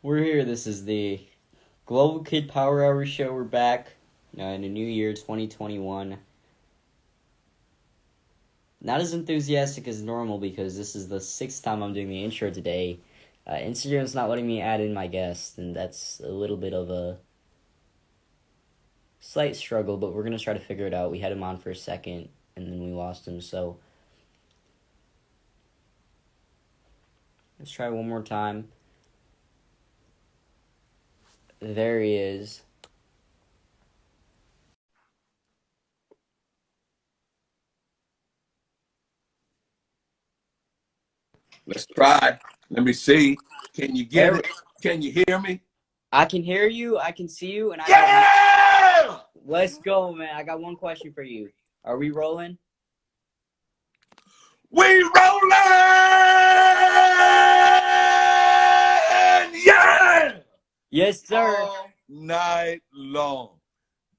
We're here. This is the Global Kid Power Hour show. We're back in the new year, 2021. Not as enthusiastic as normal because this is the sixth time I'm doing the intro today. Instagram's not letting me add in my guest, and that's a little bit of a slight struggle, but we're going to try to figure it out. We had him on for a second, and then we lost him, so let's try one more time. There he is. Let's try. Let me see. Can you get There, it? Can you hear me? I can hear you, I can see you, and I got. Yeah! Let's go, man. I got one question for you. Are we rolling? We rolling! Yeah! Yes, sir. All night long.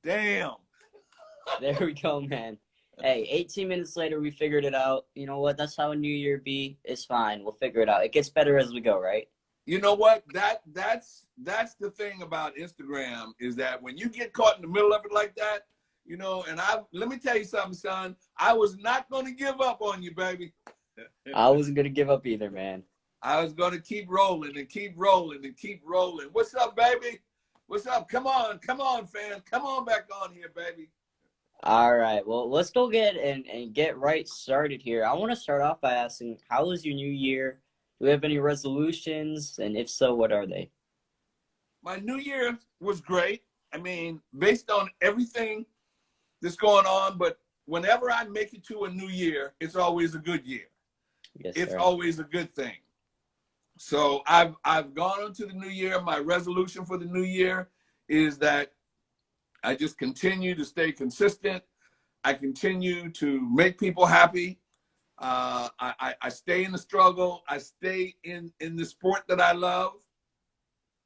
Damn. There we go, man. Hey, 18 minutes later, we figured it out. You know what? That's how a new year be. It's fine. We'll figure it out. It gets better as we go, right? You know what? That's the thing about Instagram is that when you get caught in the middle of it like that, and let me tell you something, son. I was not gonna give up on you, baby. I wasn't going to give up either, man. I was going to keep rolling and keep rolling and keep rolling. What's up, baby? What's up? Come on, fam. Come on back on here, baby. All right. Well, let's go and get right started here. I want to start off by asking, how was your new year? Do we have any resolutions? And if so, what are they? My new year was great. I mean, based on everything that's going on, but whenever I make it to a new year, it's always a good year. Yes, It's sir. always a good thing. So I've gone into the new year. My resolution for the new year is that I just continue to stay consistent. I continue to make people happy. I stay in the struggle. I stay in the sport that I love.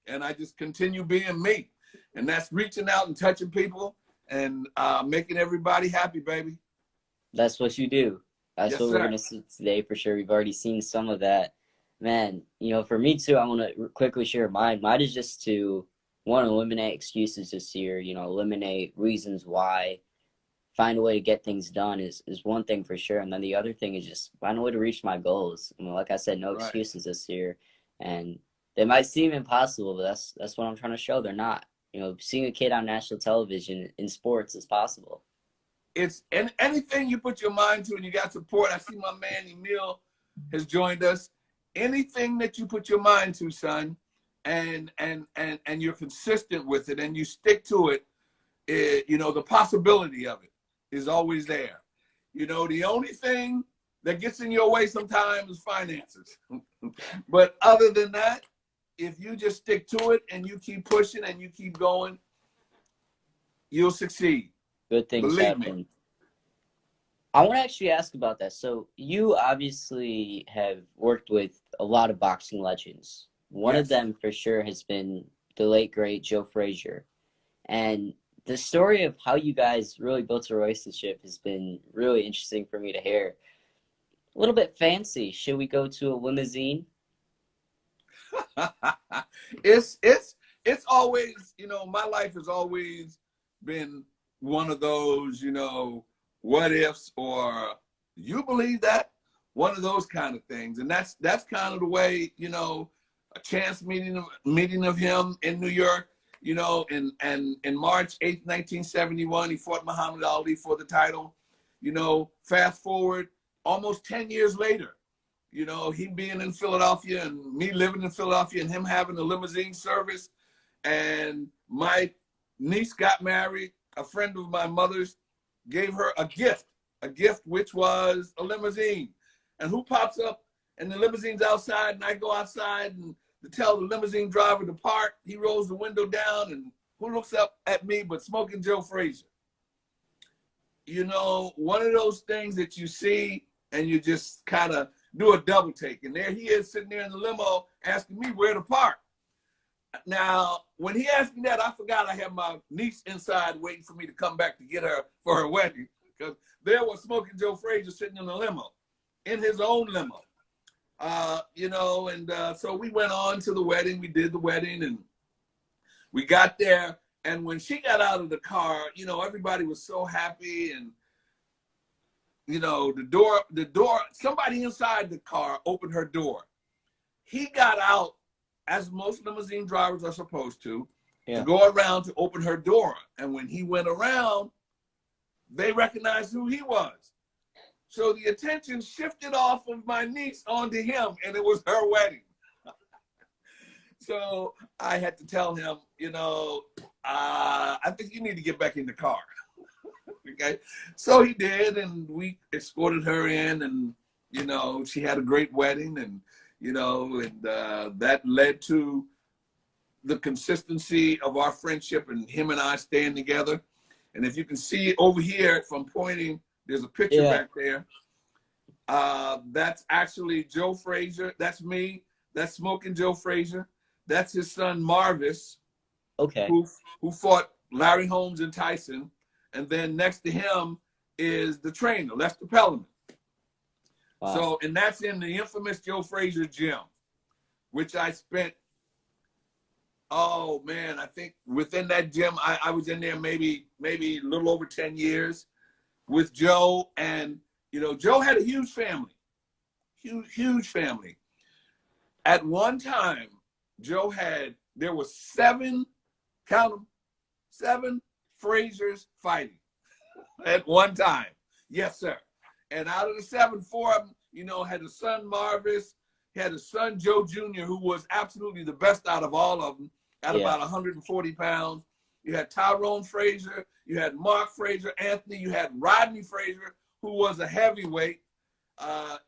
And I just continue being me. And that's reaching out and touching people and making everybody happy, baby. That's what you do. That's Yes, what we're sir. going to see today for sure. We've already seen some of that. Man, for me too, I want to quickly share mine. Mine is just to want to eliminate excuses this year, eliminate reasons why, find a way to get things done is one thing for sure. And then the other thing is just find a way to reach my goals. I mean, like I said, no Right. excuses this year. And they might seem impossible, but that's what I'm trying to show. They're not. Seeing a kid on national television in sports is possible. It's anything you put your mind to and you got support. I see my man Emil has joined us. Anything that you put your mind to, son, and you're consistent with it and you stick to it, the possibility of it is always there. The only thing that gets in your way sometimes is finances. But other than that, if you just stick to it and you keep pushing and you keep going, you'll succeed. Good things Believe me. happen. I want to actually ask about that. So you obviously have worked with a lot of boxing legends. One of Yes. them for sure has been the late great Joe Frazier. And the story of how you guys really built a relationship has been really interesting for me to hear. A little bit fancy. Should we go to a limousine? it's always, my life has always been one of those, what ifs or you believe that, one of those kind of things. And that's kind of the way, a chance meeting of him in New York, in March 8th, 1971, he fought Muhammad Ali for the title. Fast forward almost 10 years later, he being in Philadelphia and me living in Philadelphia and him having a limousine service. And my niece got married. A friend of my mother's gave her a gift which was a limousine. And who pops up? And the limousine's outside, and I go outside and to tell the limousine driver to park. He rolls the window down, and who looks up at me but Smoking Joe Frazier? One of those things that you see and you just kind of do a double take. And there he is sitting there in the limo asking me where to park. Now, when he asked me that, I forgot I had my niece inside waiting for me to come back to get her for her wedding, because there was Smoking Joe Frazier sitting in the limo, in his own limo. You know, and so we went on to the wedding. We did the wedding, and we got there. And when she got out of the car, you know, everybody was so happy. And, you know, the door, somebody inside the car opened her door. He got out, as most limousine drivers are supposed to go around to open her door. And when he went around, they recognized who he was. So the attention shifted off of my niece onto him, and it was her wedding. So I had to tell him, you know, I think you need to get back in the car. Okay. So he did, and we escorted her in, and, you know, she had a great wedding, and, you know, and that led to the consistency of our friendship and him and I staying together. And if you can see over here, if I'm pointing, there's a picture back there. That's actually Joe Frazier. That's me. That's Smoking Joe Frazier. That's his son Marvis, who fought Larry Holmes and Tyson. And then next to him is the trainer, Lester Pellerman. Wow. So, and that's in the infamous Joe Frazier gym, which I spent, oh man, I think within that gym, I was in there maybe a little over 10 years with Joe. And, you know, Joe had a huge family, huge family. At one time, Joe there were 7, count them, 7 Fraziers fighting at one time. Yes, sir. And out of the 7, 4 of them, you know, had a son Marvis, had a son Joe Jr., who was absolutely the best out of all of them, at about 140 pounds. You had Tyrone Frazier, you had Mark Frazier, Anthony, you had Rodney Frazier, who was a heavyweight,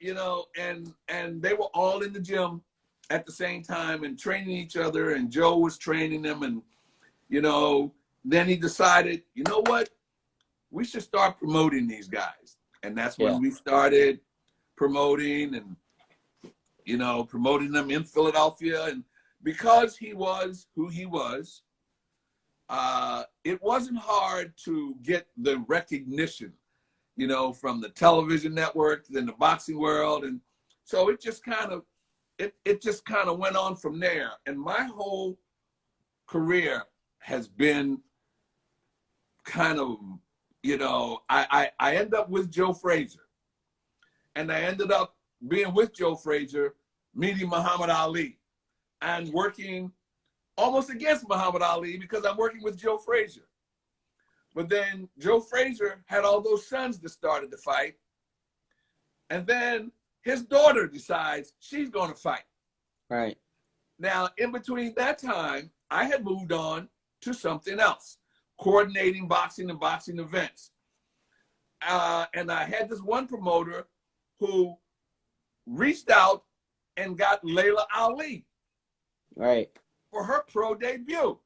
you know, and they were all in the gym at the same time and training each other, and Joe was training them. And, you know, then he decided, you know what, we should start promoting these guys. And that's when we started promoting and, you know, promoting them in Philadelphia. And because he was who he was, it wasn't hard to get the recognition, you know, from the television network, then the boxing world. And so it just kind of, it just kind of went on from there. And my whole career has been kind of, you know, I ended up with Joe Frazier. And I ended up being with Joe Frazier, meeting Muhammad Ali, and working almost against Muhammad Ali because I'm working with Joe Frazier. But then Joe Frazier had all those sons that started to fight. And then his daughter decides she's going to fight. Right. Now, in between that time, I had moved on to something else, coordinating boxing and boxing events. And I had this one promoter who reached out and got Layla Ali for her pro debut.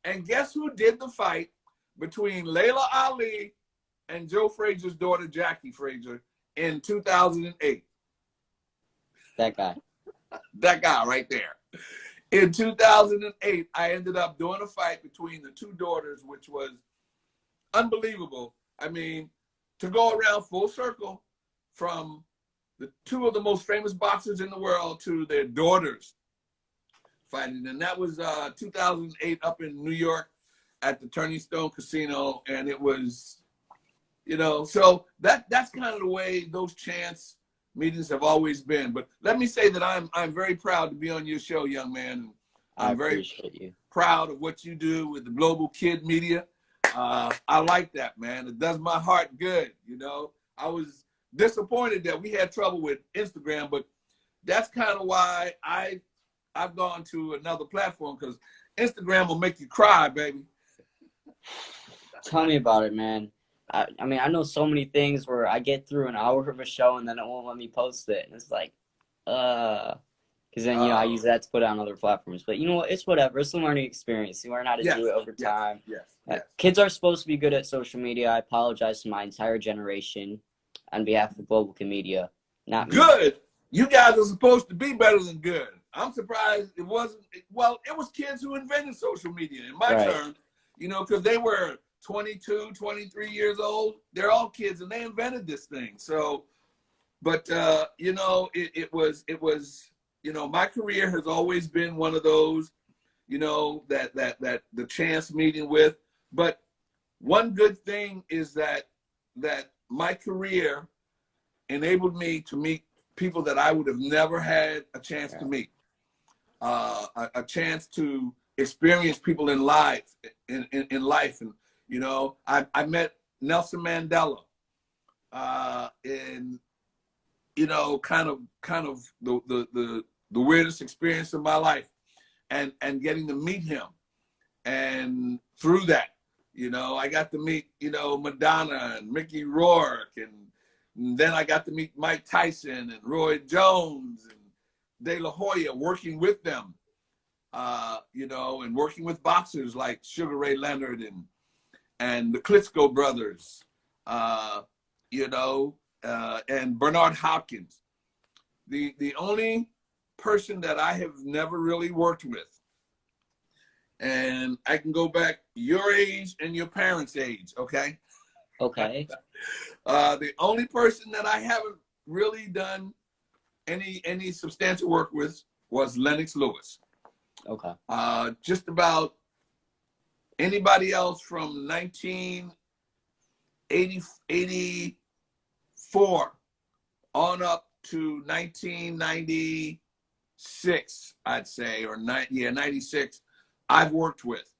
And guess who did the fight between Layla Ali and Joe Frazier's daughter, Jackie Frazier, in 2008? That guy. That guy right there. In 2008, I ended up doing a fight between the two daughters, which was unbelievable. I mean, to go around full circle from the 2 of the most famous boxers in the world to their daughters fighting. And that was 2008 up in New York at the Turning Stone Casino. And it was, you know, so that's kind of the way those chance meetings have always been. But let me say that I'm very proud to be on your show, young man. I'm very proud of what you do with the Global Kid Media. I like that, man. It does my heart good, you know. I was disappointed that we had trouble with Instagram, but that's kind of why I've gone to another platform, because Instagram will make you cry, baby. Tell me about it, man. I mean, I know so many things where I get through an hour of a show and then it won't let me post it. And it's like, because then, you know, I use that to put it on other platforms. But you know what? It's whatever. It's a learning experience. You learn how to do it over time. Yes. Kids are supposed to be good at social media. I apologize to my entire generation on behalf of Global Kid Media. Not me. Good. You guys are supposed to be better than good. I'm surprised it wasn't. Well, it was kids who invented social media in my term, you know, because they were 22, 23 years old. They're all kids, and they invented this thing. So, But you know, it was you know, my career has always been one of those, you know, that the chance meeting with. But one good thing is that my career enabled me to meet people that I would have never had a chance to meet. A chance to experience people in life, in life, and you know, I met Nelson Mandela, and you know, kind of the weirdest experience of my life, and getting to meet him, and through that, you know, I got to meet, you know, Madonna and Mickey Rourke, and then I got to meet Mike Tyson and Roy Jones and De La Hoya, working with them, you know, and working with boxers like Sugar Ray Leonard and the Klitschko brothers, you know, and Bernard Hopkins. The only person that I have never really worked with, and I can go back your age and your parents' age, okay? Okay. The only person that I haven't really done any substantial work with was Lennox Lewis. Okay. Just about anybody else from 1984 on up to 1996, I'd say, or 96, I've worked with,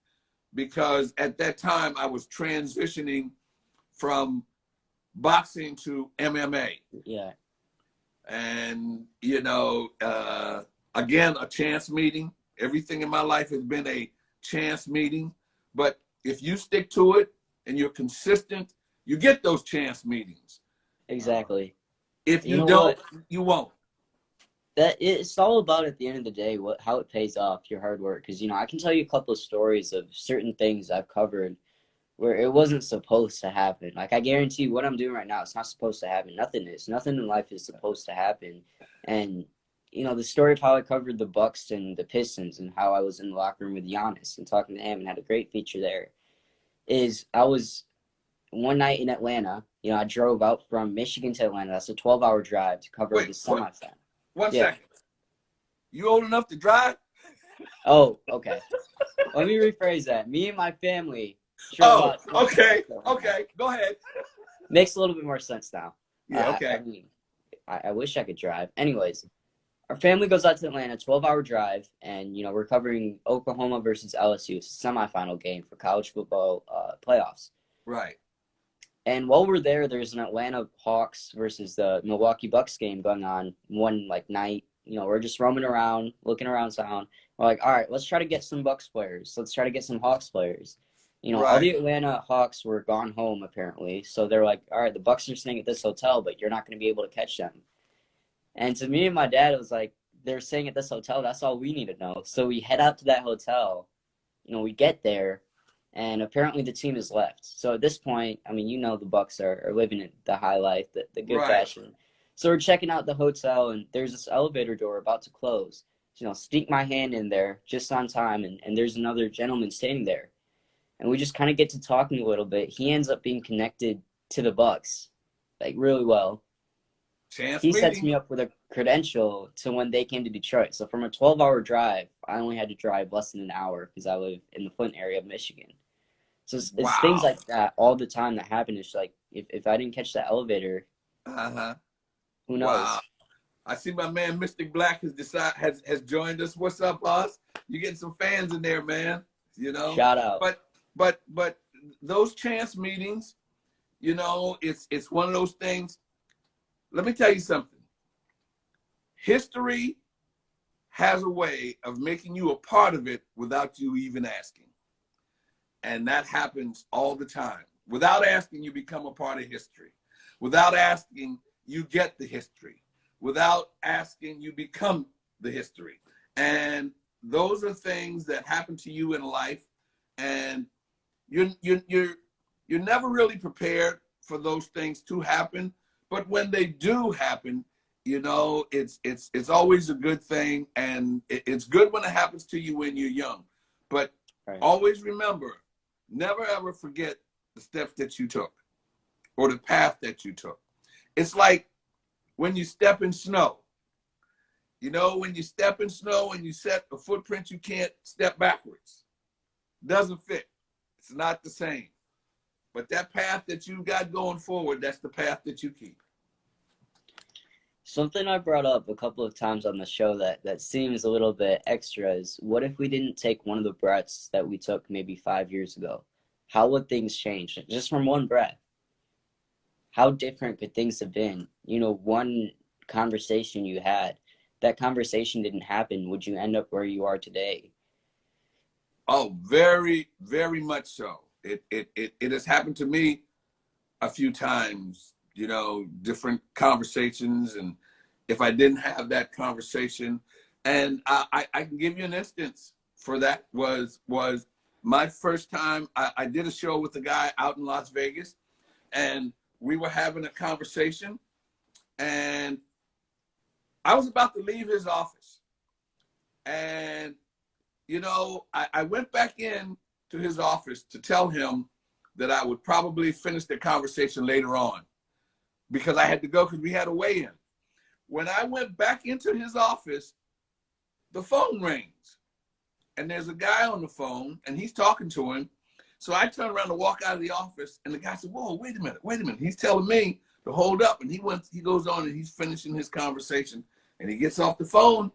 because at that time I was transitioning from boxing to MMA. Yeah. And, you know, again, a chance meeting. Everything in my life has been a chance meeting. But if you stick to it and you're consistent, you get those chance meetings. Exactly. If you know don't, what? you won't. That it's all about, at the end of the day, how it pays off your hard work. Because, you know, I can tell you a couple of stories of certain things I've covered where it wasn't supposed to happen. Like, I guarantee what I'm doing right now, it's not supposed to happen. Nothing is. Nothing in life is supposed to happen. And, you know, the story of how I covered the Bucks and the Pistons and how I was in the locker room with Giannis and talking to him and had a great feature there is I was one night in Atlanta. You know, I drove out from Michigan to Atlanta. That's a 12-hour drive to cover the semifinal. One second. You old enough to drive? Oh, okay. Let me rephrase that. Me and my family. Oh, okay. Okay. Go ahead. Makes a little bit more sense now. Yeah, okay. I mean, I wish I could drive. Anyways, our family goes out to Atlanta, 12-hour drive, and, you know, we're covering Oklahoma versus LSU. It's a semifinal game for college football playoffs. Right. And while we're there, there's an Atlanta Hawks versus the Milwaukee Bucks game going on one, like, night. You know, we're just roaming around, looking around town. We're like, all right, let's try to get some Bucks players. Let's try to get some Hawks players. You know, all the Atlanta Hawks were gone home, apparently. So they're like, all right, the Bucks are staying at this hotel, but you're not going to be able to catch them. And to me and my dad, it was like, they're staying at this hotel. That's all we need to know. So we head out to that hotel. You know, we get there, and apparently the team is left. So at this point, I mean, you know, the Bucks are living the high life, the good fashion. So we're checking out the hotel, and there's this elevator door about to close. You know, sneak my hand in there just on time, and there's another gentleman standing there. And we just kind of get to talking a little bit. He ends up being connected to the Bucks, like, really well. He sets me up with a credential to when they came to Detroit. So from a 12-hour drive, I only had to drive less than an hour because I live in the Flint area of Michigan. So it's things like that all the time that happen. It's like, if I didn't catch that elevator, who knows? Wow. I see my man Mystic Black has joined us. What's up, boss? You getting some fans in there, man. You know? Shout out. But those chance meetings, you know, it's one of those things. Let me tell you something. History has a way of making you a part of it without you even asking. And that happens all the time. Without asking, you become a part of history. Without asking, you get the history. Without asking, you become the history. And those are things that happen to you in life. And you're never really prepared for those things to happen. But when they do happen, you know, it's always a good thing. And it's good when it happens to you when you're young. But always remember, never ever forget the steps that you took or the path that you took. It's like when you step in snow. You know, when you step in snow and you set a footprint, you can't step backwards. Doesn't fit. It's not the same. But that path that you got going forward, that's the path that you keep. Something I brought up a couple of times on the show that seems a little bit extra is, what if we didn't take one of the breaths that we took maybe 5 years ago? How would things change? Just from one breath. How different could things have been? You know, one conversation you had, that conversation didn't happen, would you end up where you are today? Oh, very, very much so. It has happened to me a few times, you know, different conversations. And if I didn't have that conversation, and I can give you an instance for that, was my first time. I did a show with a guy out in Las Vegas, and we were having a conversation, and I was about to leave his office. And, you know, I went back in to his office to tell him that I would probably finish the conversation later on, because I had to go, because we had a weigh-in. When I went back into his office, the phone rings, and there's a guy on the phone, and he's talking to him. So I turned around to walk out of the office, and the guy said, "Whoa, wait a minute. He's telling me to hold up." And he goes on, and he's finishing his conversation, and he gets off the phone,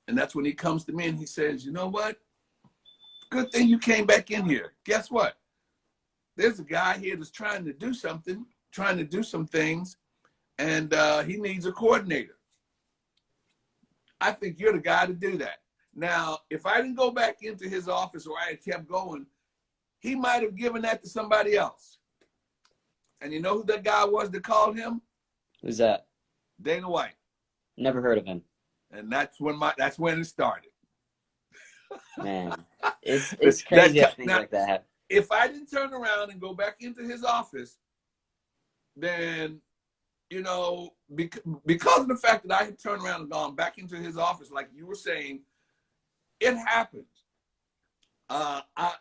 and that's when he comes to me and he says, "You know what? Good thing you came back in here. Guess what? There's a guy here that's trying to do something, trying to do some things, and he needs a coordinator. I think you're the guy to do that." Now, if I didn't go back into his office, or I had kept going, he might have given that to somebody else. And you know who that guy was that called him? Who's that? Dana White. Never heard of him. And that's when it started. Man, it's crazy how things like that happen. If I didn't turn around and go back into his office, then, you know, because of the fact that I had turned around and gone back into his office, like you were saying, it happened.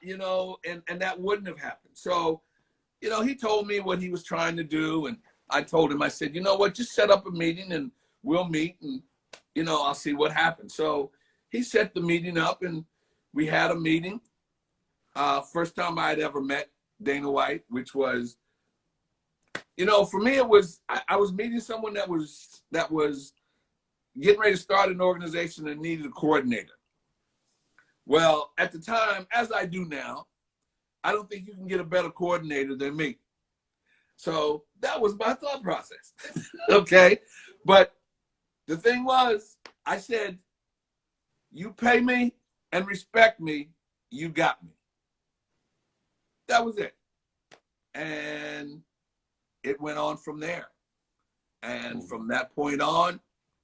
You know, and that wouldn't have happened. So, you know, he told me what he was trying to do, and I told him, I said, "You know what, just set up a meeting and we'll meet, and, you know, I'll see what happens." So he set the meeting up, and we had a meeting. First time I had ever met Dana White, which was, you know, for me, it was, I was meeting someone that was getting ready to start an organization and needed a coordinator. Well, at the time, as I do now, I don't think you can get a better coordinator than me. So that was my thought process. Okay. But the thing was, I said, "You pay me and respect me, you got me." That was it. And it went on from there. And from that point on,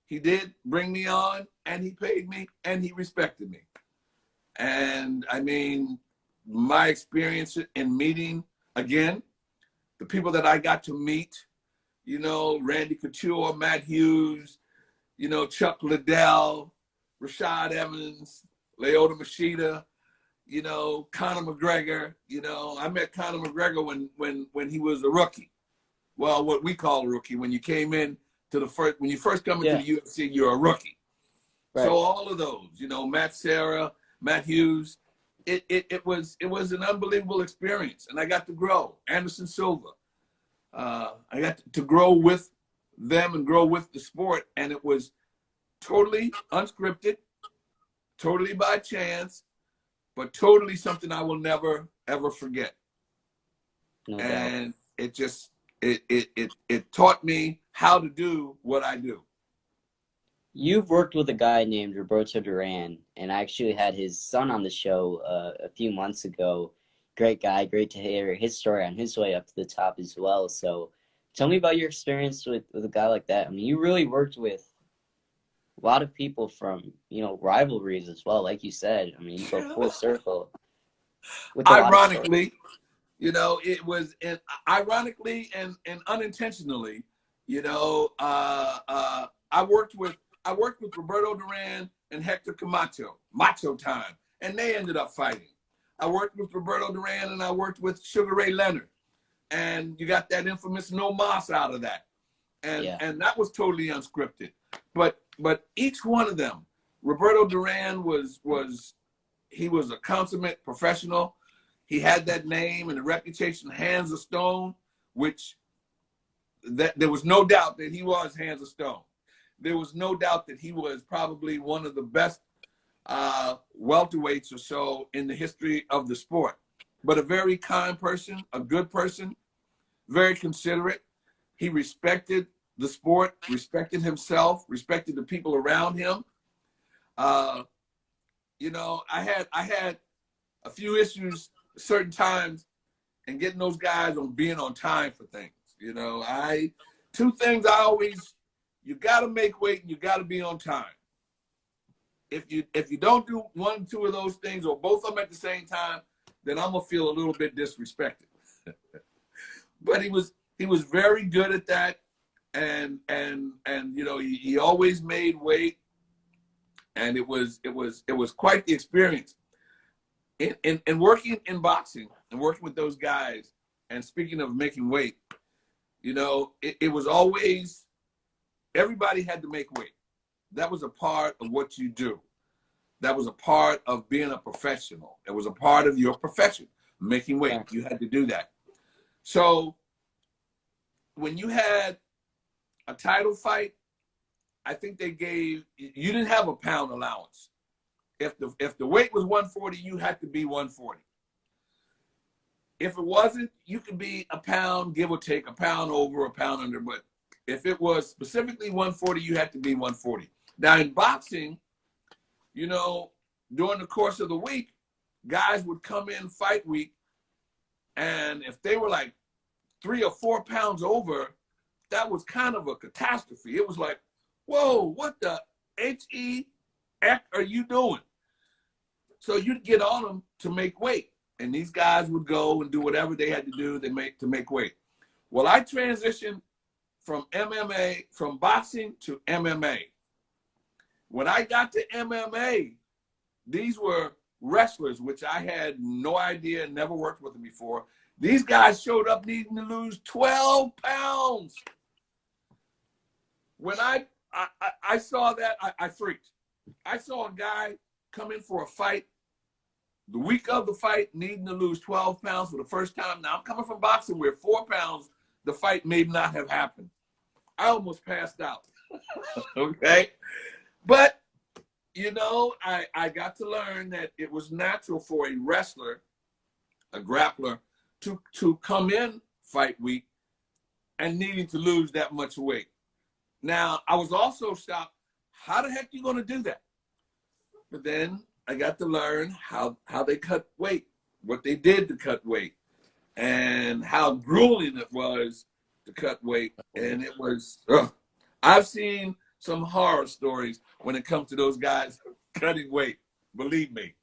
he did bring me on, and he paid me, and he respected me. And I mean, my experience in meeting, again, the people that I got to meet, you know, Randy Couture, Matt Hughes, you know, Chuck Liddell, Rashad Evans, Lyoto Machida, you know, Conor McGregor. You know, I met Conor McGregor when he was a rookie. Well, what we call a rookie. When you came in to when you first come into the UFC, you're a rookie. Right. So all of those, you know, Matt Serra, Matt Hughes, it was an unbelievable experience, and I got to grow. Anderson Silva, I got to grow with them and grow with the sport, and it was totally unscripted, totally by chance, but totally something I will never ever forget. No doubt. And it just it taught me how to do what I do. You've worked with a guy named Roberto Duran, and I actually had his son on the show a few months ago. Great guy, great to hear his story on his way up to the top as well. So tell me about your experience with a guy like that. I mean, you really worked with a lot of people from, you know, rivalries as well, like you said. I mean, you go full circle. Ironically, you know, it was ironically and unintentionally, you know, I worked with Roberto Duran and Hector Camacho, Macho Time, and they ended up fighting. I worked with Roberto Duran and I worked with Sugar Ray Leonard, and you got that infamous No Mas out of that. Yeah. and that was totally unscripted. But each one of them, Roberto Duran was he was a consummate professional. He had that name and the reputation, Hands of Stone, which that there was no doubt that he was Hands of Stone. There was no doubt that he was probably one of the best welterweights or so in the history of the sport. But a very kind person, a good person, very considerate. He respected the sport, respected himself, respected the people around him. You know, I had a few issues certain times and getting those guys on being on time for things. You know, two things I always, you got to make weight and you got to be on time. If you don't do one, two of those things or both of them at the same time, then I'm gonna feel a little bit disrespected. But he was very good at that, and you know, he always made weight, and it was quite the experience. In working in boxing and working with those guys, and speaking of making weight, you know, it was always, everybody had to make weight. That was a part of what you do. That was a part of being a professional. It was a part of your profession, making weight. You had to do that. So when you had a title fight, I think they gave, you didn't have a pound allowance. If the weight was 140, you had to be 140. If it wasn't, you could be a pound, give or take, a pound over, a pound under. But if it was specifically 140, you had to be 140. Now in boxing, you know, during the course of the week, guys would come in fight week, and if they were like 3 or 4 pounds over, that was kind of a catastrophe. It was like, whoa, what the heck are you doing? So you'd get on them to make weight, and these guys would go and do whatever they had to do to make weight. Well, I transitioned from MMA, from boxing to MMA. When I got to MMA, these were wrestlers, which I had no idea, never worked with them before. These guys showed up needing to lose 12 pounds. When I saw that, I freaked. I saw a guy come in for a fight the week of the fight, needing to lose 12 pounds for the first time. Now, I'm coming from boxing where 4 pounds, the fight may not have happened. I almost passed out. Okay? But, you know, I got to learn that it was natural for a wrestler, a grappler, to come in fight week and needing to lose that much weight. Now, I was also shocked, how the heck are you going to do that? But then I got to learn how they cut weight, what they did to cut weight, and how grueling it was to cut weight. And it was, I've seen some horror stories when it comes to those guys cutting weight. Believe me.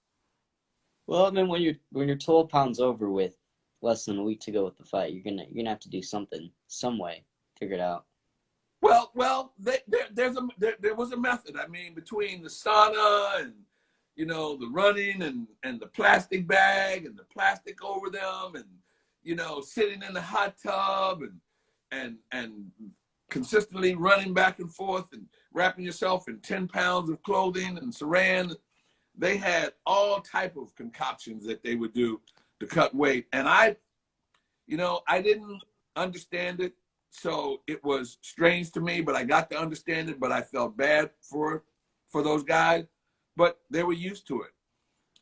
Well, I mean, when you're 12 pounds over with less than a week to go with the fight, you're gonna have to do something, some way, figure it out. Well, there was a method. I mean, between the sauna and, you know, the running and the plastic bag and the plastic over them, and, you know, sitting in the hot tub and consistently running back and forth and wrapping yourself in 10 pounds of clothing and saran. They had all type of concoctions that they would do to cut weight. And I didn't understand it. So it was strange to me, but I got to understand it, but I felt bad for those guys, but they were used to it.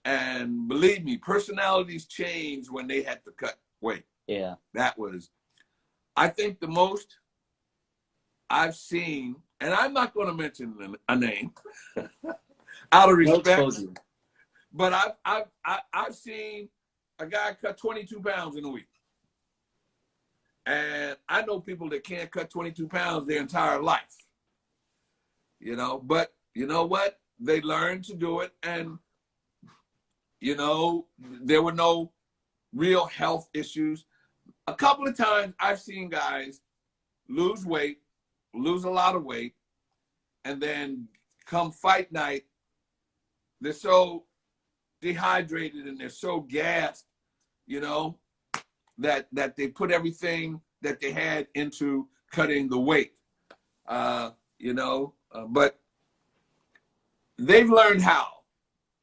And believe me, personalities changed when they had to cut weight. Yeah. That was, I think, the most I've seen, and I'm not going to mention a name out of respect, but I've seen a guy cut 22 pounds in a week. And I know people that can't cut 22 pounds their entire life, you know, but you know what? They learned to do it. And, you know, there were no real health issues. A couple of times I've seen guys lose weight, lose a lot of weight, and then come fight night, they're so dehydrated and they're so gassed, you know, that they put everything that they had into cutting the weight. You know, but they've learned how,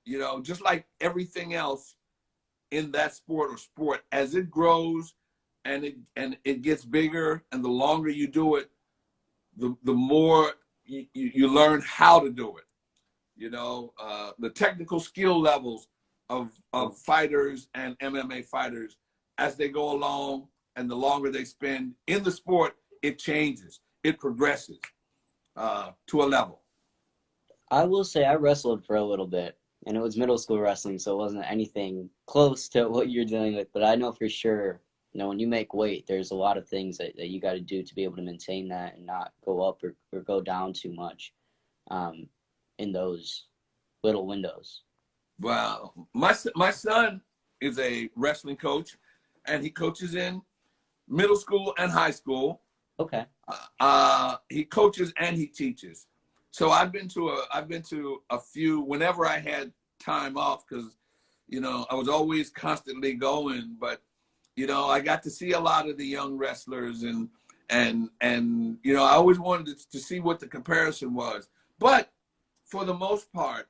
you know, just like everything else in that sport or sport, as it grows and it gets bigger, and the longer you do it, the more you learn how to do it. You know, the technical skill levels of fighters and MMA fighters, as they go along and the longer they spend in the sport, it changes, it progresses to a level. I will say I wrestled for a little bit, and it was middle school wrestling, so it wasn't anything close to what you're dealing with. But I know for sure, you know, when you make weight, there's a lot of things that you got to do to be able to maintain that and not go up or go down too much in those little windows. Well, my son is a wrestling coach, and he coaches in middle school and high school. Okay. He coaches and he teaches. So I've been to a few whenever I had time off, because, you know, I was always constantly going. But, you know, I got to see a lot of the young wrestlers, and you know, I always wanted to see what the comparison was. But for the most part,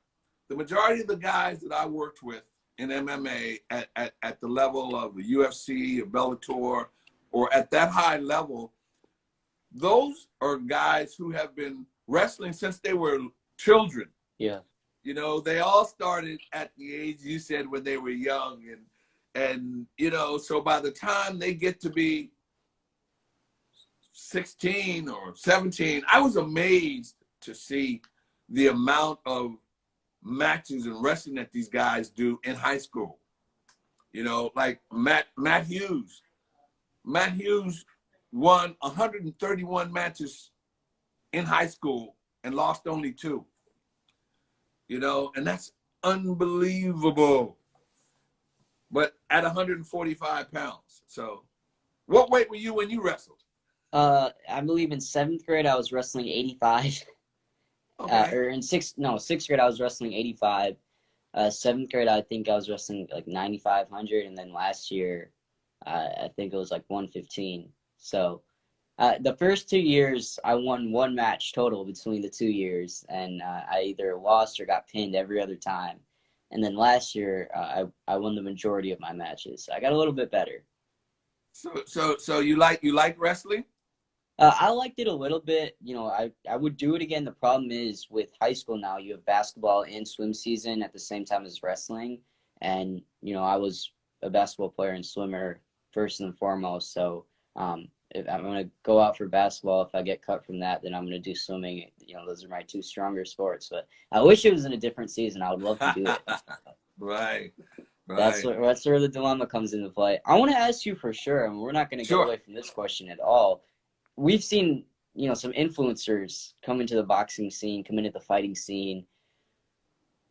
the majority of the guys that I worked with in MMA at the level of the UFC or Bellator, or at that high level, those are guys who have been wrestling since they were children. Yeah. You know, they all started at the age you said when they were young, and you know, so by the time they get to be 16 or 17, I was amazed to see the amount of matches and wrestling that these guys do in high school. You know, like Matt Hughes. Matt Hughes won 131 matches in high school and lost only 2. You know, and that's unbelievable. But at 145 pounds. So what weight were you when you wrestled? I believe in 7th grade I was wrestling 85. Okay. Or in 6th grade I was wrestling 85. 7th grade I think I was wrestling like 9,500, and then last year I think it was like 115. So the first 2 years I won 1 match total between the 2 years, and I either lost or got pinned every other time. And then last year I won the majority of my matches. So I got a little bit better. So you like wrestling? I liked it a little bit. You know, I would do it again. The problem is with high school now, you have basketball and swim season at the same time as wrestling. And, you know, I was a basketball player and swimmer first and foremost. So if I'm going to go out for basketball, if I get cut from that, then I'm going to do swimming. You know, those are my 2 stronger sports. But I wish it was in a different season. I would love to do it. Right. That's where the dilemma comes into play. I want to ask you for sure, and we're not going to get away from this question at all. We've seen, you know, some influencers come into the boxing scene, come into the fighting scene.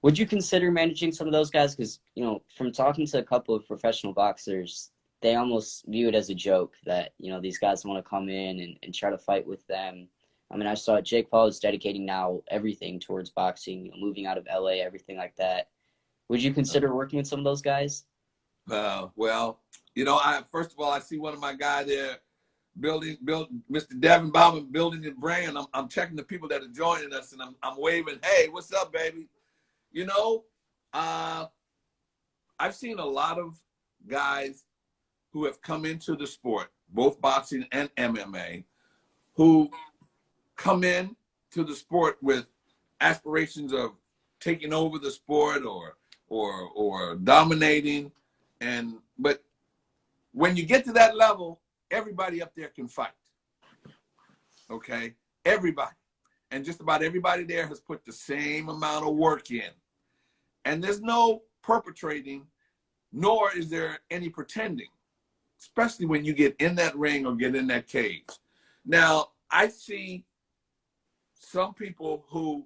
Would you consider managing some of those guys? Because, you know, from talking to a couple of professional boxers, they almost view it as a joke that, you know, these guys want to come in and try to fight with them. I mean, I saw Jake Paul is dedicating now everything towards boxing, you know, moving out of LA, everything like that. Would you consider working with some of those guys? Well, you know, first of all, I see one of my guys there, Mr. Devin Bauman, building his brand. I'm checking the people that are joining us, and I'm waving, hey, what's up, baby? You know, I've seen a lot of guys who have come into the sport, both boxing and MMA, who come in to the sport with aspirations of taking over the sport or dominating, but when you get to that level, everybody up there can fight. Okay? Everybody. And just about everybody there has put the same amount of work in. And there's no perpetrating, nor is there any pretending, especially when you get in that ring or get in that cage. Now, I see some people who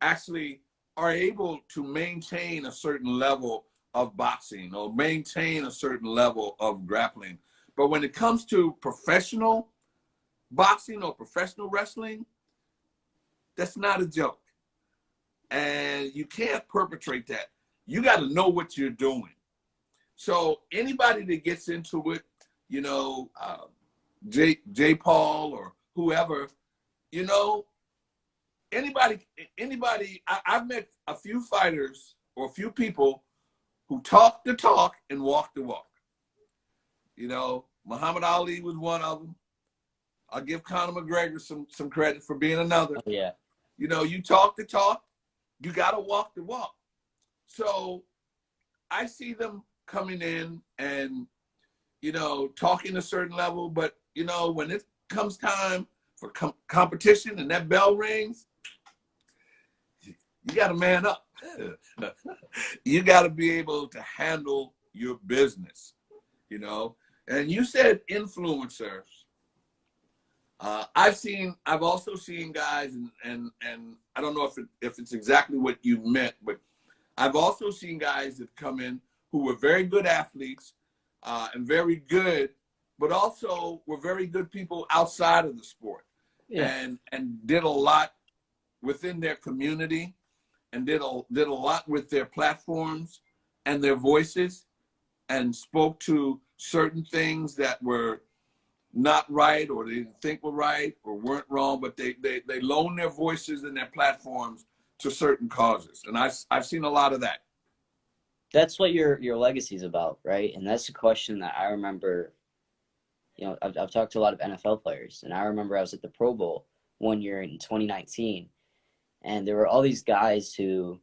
actually are able to maintain a certain level of boxing or maintain a certain level of grappling. But when it comes to professional boxing or professional wrestling, that's not a joke. And you can't perpetrate that. You got to know what you're doing. So anybody that gets into it, you know, Jay Paul or whoever, you know, I've met a few fighters or a few people who talk the talk and walk the walk. You know, Muhammad Ali was one of them. I'll give Conor McGregor some credit for being another. Oh, yeah. You know, you talk the talk, you got to walk the walk. So I see them coming in and, you know, talking a certain level, but, you know, when it comes time for competition and that bell rings, you got to man up. You got to be able to handle your business, you know. And you said influencers. I've also seen guys, and I don't know if it's exactly what you meant, but I've also seen guys that come in who were very good athletes and very good, but also were very good people outside of the sport, and did a lot within their community, and did a lot with their platforms and their voices, and spoke to certain things that were not right, or they didn't think were right, or weren't wrong, but they loaned their voices and their platforms to certain causes. And I've seen a lot of that. That's what your legacy is about, right? And that's a question that I remember. You know, I've talked to a lot of NFL players, and I remember I was at the Pro Bowl one year in 2019, and there were all these guys who,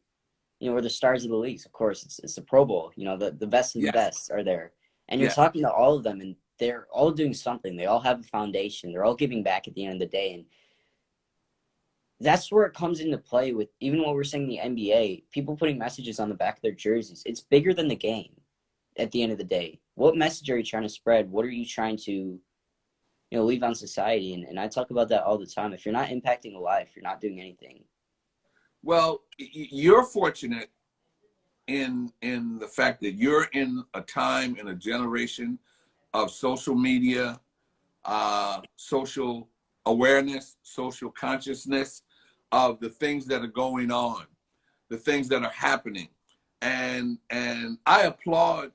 you know, were the stars of the leagues. Of course, it's the Pro Bowl. You know, the best of the best are there, and you're talking to all of them, and they're all doing something. They all have a foundation. They're all giving back at the end of the day, and that's where it comes into play with even what we're saying in the NBA, people putting messages on the back of their jerseys. It's bigger than the game at the end of the day. What message are you trying to spread? What are you trying to, you know, leave on society? And I talk about that all the time. If you're not impacting a life, you're not doing anything. Well, you're fortunate in the fact that you're in a time, in a generation of social media, social awareness, social consciousness of the things that are going on, the things that are happening. And I applaud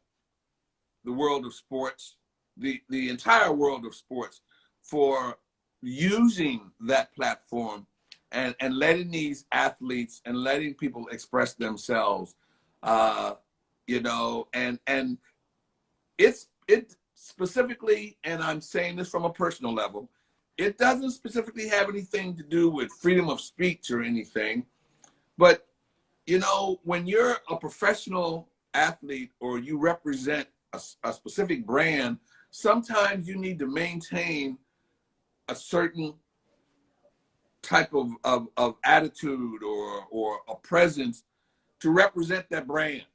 the world of sports, the entire world of sports, for using that platform and letting these athletes and letting people express themselves, you know, and it specifically, and I'm saying this from a personal level, it doesn't specifically have anything to do with freedom of speech or anything, but, you know, when you're a professional athlete or you represent a specific brand, sometimes you need to maintain a certain type of attitude or a presence to represent that brand.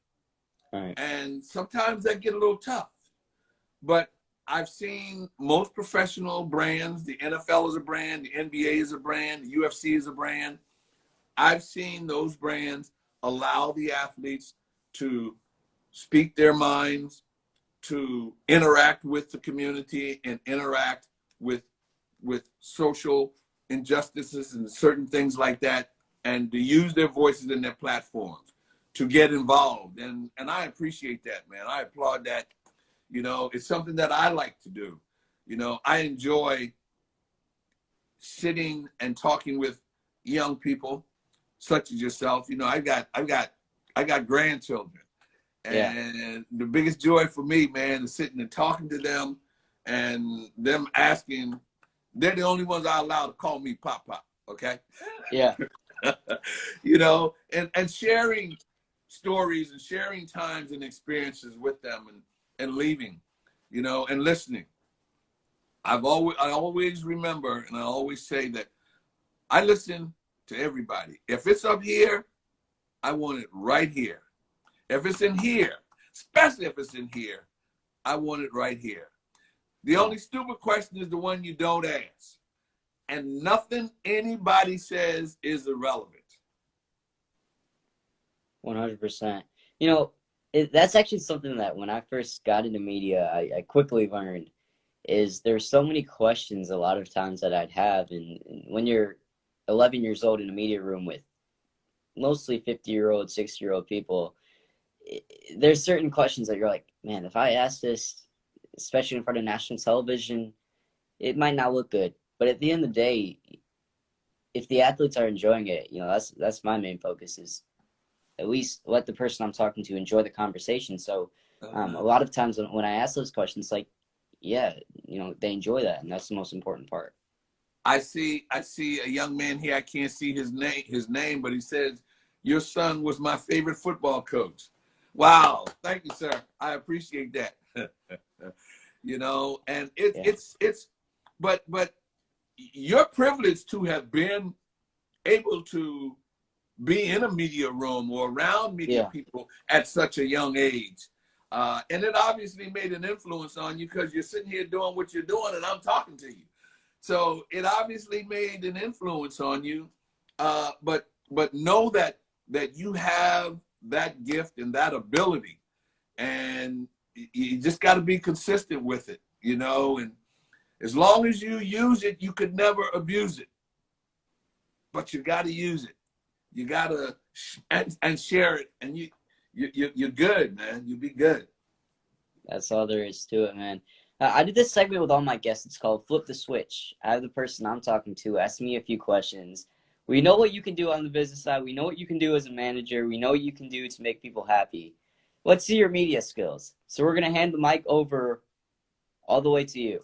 Right. And sometimes that get a little tough. But I've seen most professional brands, the NFL is a brand, the NBA is a brand, the UFC is a brand. I've seen those brands allow the athletes to speak their minds, to interact with the community and interact with social injustices and certain things like that, and to use their voices and their platforms to get involved. And I appreciate that, man. I applaud that. You know, it's something that I like to do. You know, I enjoy sitting and talking with young people such as yourself. You know, I got grandchildren. And the biggest joy for me, man, is sitting and talking to them and them asking. They're the only ones I allow to call me Pop, okay? Yeah. You know, and sharing stories and sharing times and experiences with them and leaving, you know, and listening. I always remember, and I always say that I listen to everybody. If it's up here, I want it right here. If it's in here, especially if it's in here, I want it right here. The only stupid question is the one you don't ask. And nothing anybody says is irrelevant. 100%. You know, that's actually something that when I first got into media, I quickly learned is there's so many questions a lot of times that I'd have. And when you're 11 years old in a media room with mostly 50-year-old, 60-year-old people, there's certain questions that you're like, man, if I ask this, especially in front of national television, it might not look good. But at the end of the day, if the athletes are enjoying it, that's my main focus, is at least let the person I'm talking to enjoy the conversation. So a lot of times when I ask those questions, like, yeah, they enjoy that, and that's the most important part. I see a young man here. I can't see his name, but he says, "Your son was my favorite football coach." Wow, thank you, sir. I appreciate that. And Yeah. but you're privileged to have been able to be in a media room or around media Yeah. people at such a young age. And it obviously made an influence on you because you're sitting here doing what you're doing and I'm talking to you. So it obviously made an influence on you. But know that you have that gift and that ability, and you just got to be consistent with it, and as long as you use it, you could never abuse it. But you got to use it. You got to and share it, and you're good, man. You'll be good. That's all there is to it, man. I did this segment with all my guests. It's called Flip the Switch. I have the person I'm talking to ask me a few questions. We know what you can do on the business side. We know what you can do as a manager. We know what you can do to make people happy. Let's see your media skills. So we're going to hand the mic over all the way to you.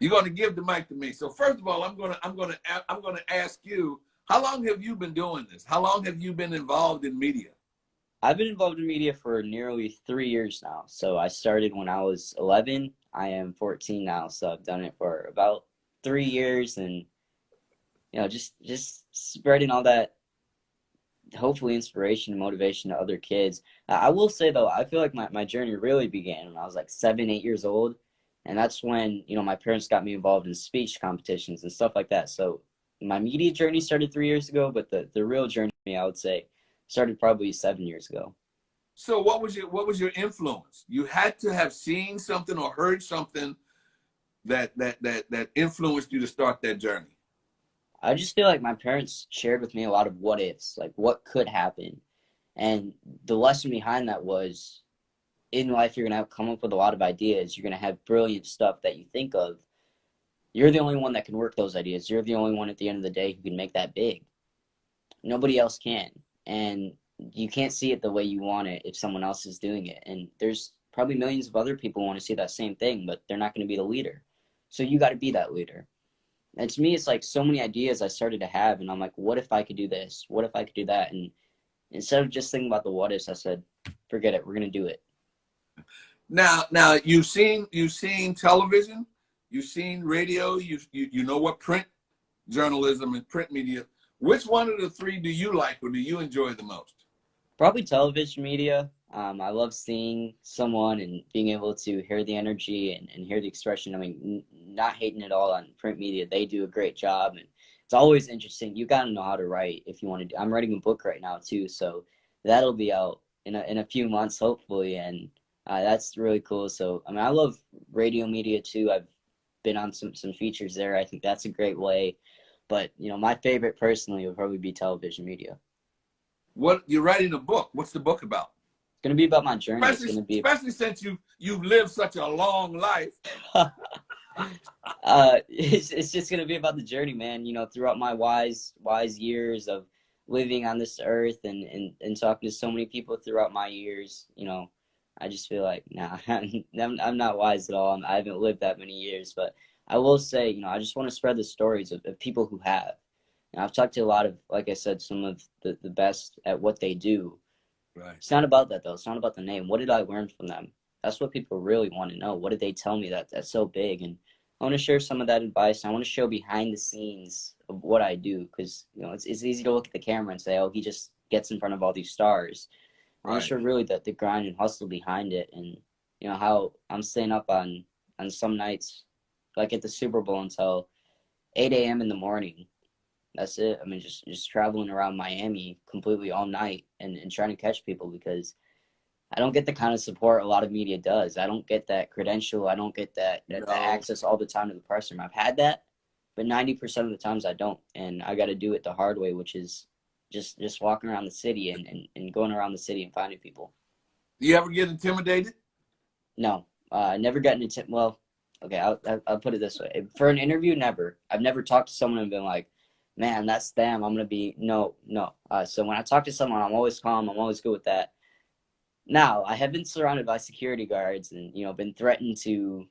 You're going to give the mic to me. So first of all, I'm going to ask you, how long have you been doing this? How long have you been involved in media? I've been involved in media for nearly 3 years now. So I started when I was 11. I am 14 now, so I've done it for about 3 years, and just spreading all that, hopefully, inspiration and motivation to other kids. I will say though, I feel like my journey really began when I was like 7, 8 years old, and that's when my parents got me involved in speech competitions and stuff like that. So my media journey started 3 years ago, but the real journey for me, I would say, started probably 7 years ago. So what was your influence? You had to have seen something or heard something that influenced you to start that journey. I just feel like my parents shared with me a lot of what ifs, like what could happen. And the lesson behind that was, in life, you're going to come up with a lot of ideas. You're going to have brilliant stuff that you think of. You're the only one that can work those ideas. You're the only one at the end of the day who can make that big. Nobody else can. And you can't see it the way you want it if someone else is doing it. And there's probably millions of other people who want to see that same thing, but they're not going to be the leader. So you got to be that leader. And to me, it's like so many ideas I started to have, and I'm like, what if I could do this? What if I could do that? And instead of just thinking about the what ifs, I said, forget it. We're going to do it. Now you've seen television, you've seen radio, you know what print journalism and print media. Which one of the three do you like or do you enjoy the most? Probably television media. I love seeing someone and being able to hear the energy and hear the expression. I mean, not hating it all on print media. They do a great job, and it's always interesting. You got to know how to write if you want to do. I'm writing a book right now too, so that'll be out in a few months hopefully, and that's really cool. So I mean, I love radio media too. I've been on some features there. I think that's a great way, but my favorite personally would probably be television media. What, you're writing a book? What's the book about? It's going to be about my journey. Especially since you've lived such a long life. It's just going to be about the journey, man. Throughout my wise years of living on this earth and talking to so many people throughout my years, I just feel like, nah, I'm not wise at all. I haven't lived that many years, but I will say, I just want to spread the stories of people who have. And I've talked to a lot of, like I said, some of the best at what they do. Right. It's not about that, though. It's not about the name. What did I learn from them? That's what people really want to know. What did they tell me that's so big? And I want to share some of that advice. I want to show behind the scenes of what I do, because it's easy to look at the camera and say, oh, he just gets in front of all these stars. I want to show really the grind and hustle behind it, and how I'm staying up on some nights, like at the Super Bowl, until 8 a.m. in the morning. That's it. I mean, just traveling around Miami completely all night and trying to catch people, because I don't get the kind of support a lot of media does. I don't get that credential. I don't get that access all the time to the press room. I've had that, but 90% of the times I don't, and I got to do it the hard way, which is just walking around the city and going around the city and finding people. Do you ever get intimidated? No, never gotten intimidated. Well, okay, I'll put it this way. For an interview, never. I've never talked to someone and been like, man, that's them. I'm gonna be no, no. So when I talk to someone, I'm always calm. I'm always good with that. Now, I have been surrounded by security guards and, been threatened to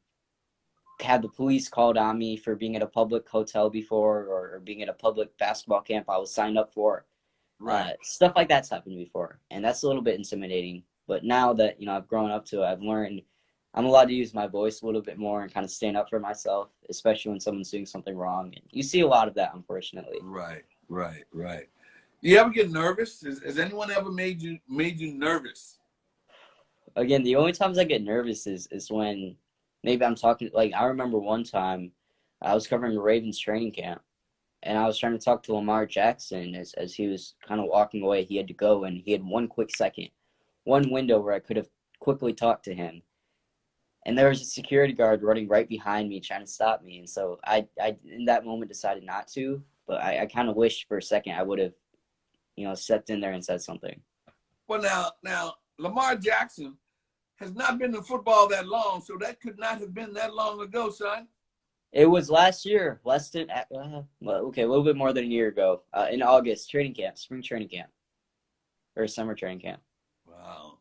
have the police called on me for being at a public hotel before, or being at a public basketball camp I was signed up for. Right. Stuff like that's happened before, and that's a little bit intimidating. But now that, I've grown up to it, I've learned I'm allowed to use my voice a little bit more and kind of stand up for myself, especially when someone's doing something wrong. And you see a lot of that, unfortunately. Right. Right. Right. You ever get nervous? Has anyone ever made you nervous? Again, the only times I get nervous is when maybe I'm talking. Like, I remember one time I was covering the Ravens training camp, and I was trying to talk to Lamar Jackson as he was kind of walking away. He had to go, and he had one quick second, one window where I could have quickly talked to him. And there was a security guard running right behind me trying to stop me. And so I in that moment decided not to, but I kind of wished for a second I would have, stepped in there and said something. Well, now Lamar Jackson has not been in football that long, so that could not have been that long ago, son. It was last year, less than, well, okay, a little bit more than a year ago, in August, training camp, spring training camp, or summer training camp. Wow.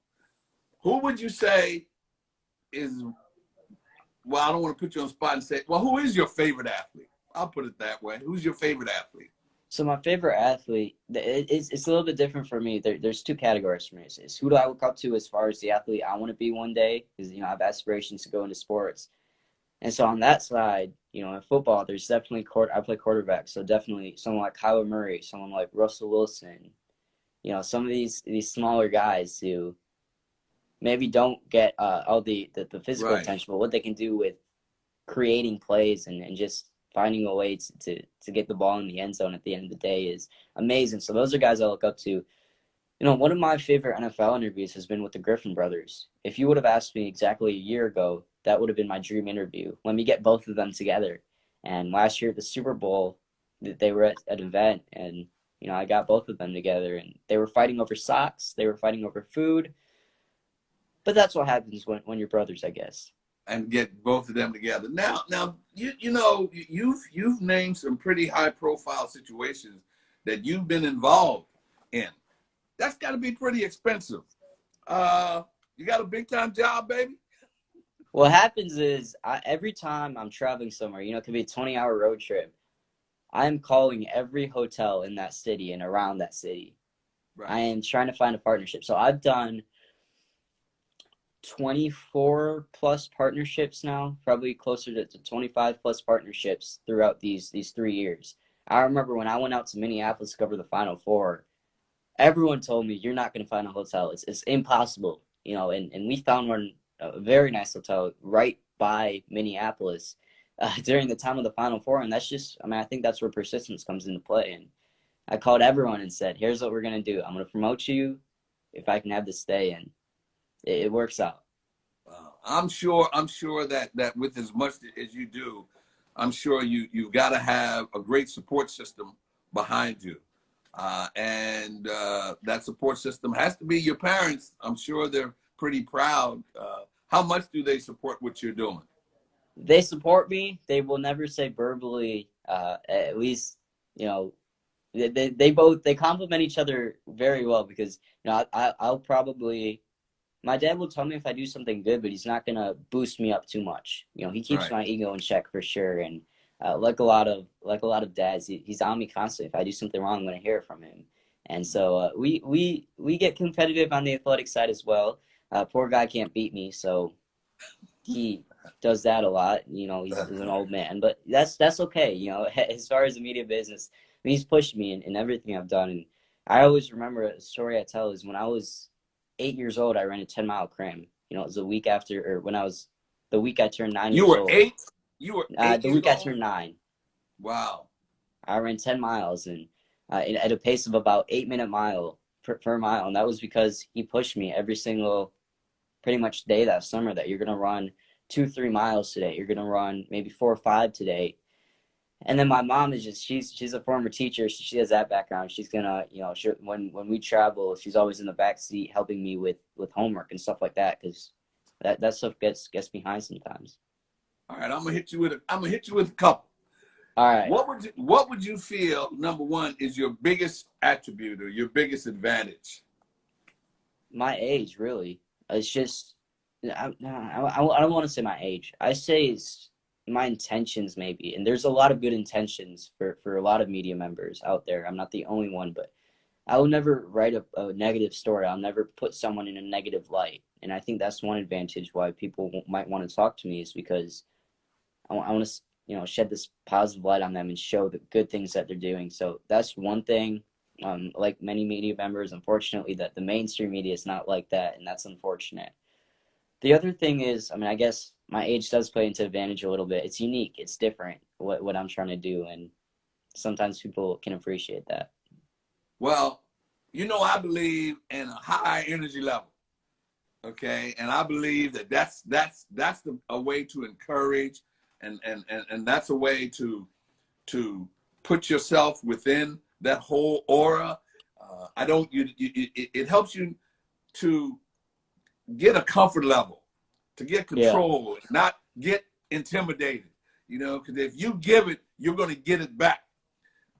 Who would you say is, well, I don't want to put you on the spot and say, well, who is your favorite athlete? I'll put it that way. Who's your favorite athlete? So my favorite athlete, it's a little bit different for me. There's two categories for me. It's who do I look up to as far as the athlete I want to be one day, because, I have aspirations to go into sports. And so on that side, in football, there's definitely I play quarterback, so definitely someone like Kyler Murray, someone like Russell Wilson, some of these smaller guys who maybe don't get all the physical Right. attention, but what they can do with creating plays and just finding a way to get the ball in the end zone at the end of the day is amazing. So those are guys I look up to. One of my favorite NFL interviews has been with the Griffin brothers. If you would have asked me exactly a year ago, that would have been my dream interview. Let me get both of them together. And last year at the Super Bowl, they were at an event, and I got both of them together, and they were fighting over socks, they were fighting over food. But that's what happens when you're brothers, I guess. And get both of them together. Now, you've named some pretty high profile situations that you've been involved in. That's got to be pretty expensive. You got a big time job, baby? What happens is every time I'm traveling somewhere, it could be a 20-hour road trip, I'm calling every hotel in that city and around that city. Right. I am trying to find a partnership. So I've done 24 plus partnerships now, probably closer to 25 plus partnerships throughout these 3 years. I remember when I went out to Minneapolis to cover the Final Four, everyone told me, you're not going to find a hotel. It's impossible, and we found one, a very nice hotel right by Minneapolis during the time of the Final Four. And that's just, I think that's where persistence comes into play. And I called everyone and said, here's what we're going to do. I'm going to promote you if I can have this stay. And it works out. I'm sure that with as much as you do, I'm sure you've got to have a great support system behind you. And that support system has to be your parents. I'm sure they're pretty proud. How much do they support what you're doing? They support me. They will never say verbally, at least, they complement each other very well, because, I'll probably, my dad will tell me if I do something good, but he's not going to boost me up too much. He keeps my ego in check for sure. And like a lot of dads, he's on me constantly. If I do something wrong, I'm going to hear it from him. And so we get competitive on the athletic side as well. Poor guy can't beat me, so he does that a lot. He's an old man, but that's okay. As far as the media business, he's pushed me in everything I've done. And I always remember a story I tell is when I was 8 years old, I ran a 10-mile crim. It was the week after, or when I was the week I turned 9 years old. You were 8 the week I turned 9. Wow. I ran 10 miles and at a pace of about 8-minute mile per mile. And that was because he pushed me every single pretty much day that summer that you're going to run 2-3 miles today. You're going to run maybe 4 or 5 today. And then my mom is she's a former teacher. So she has that background. She's going to, when we travel, she's always in the back seat helping me with homework and stuff like that. Cause that stuff gets behind sometimes. All right. I'm going to hit you with a couple. All right. What would you feel, number one, is your biggest attribute or your biggest advantage? My age, really. It's just, I don't want to say my age. I say it's my intentions, maybe. And there's a lot of good intentions for a lot of media members out there. I'm not the only one, but I will never write a negative story. I'll never put someone in a negative light. And I think that's one advantage why people might want to talk to me, is because I want to, shed this positive light on them and show the good things that they're doing. So that's one thing. Like many media members, unfortunately, that the mainstream media is not like that, and that's unfortunate. The other thing is, I guess my age does play into advantage a little bit. It's unique. It's different, what I'm trying to do, and sometimes people can appreciate that. Well, I believe in a high energy level. Okay, and I believe that that's a way to encourage, and that's a way to put yourself within that whole aura. It helps you to get a comfort level, to get control, not get intimidated. Because if you give it, you're going to get it back.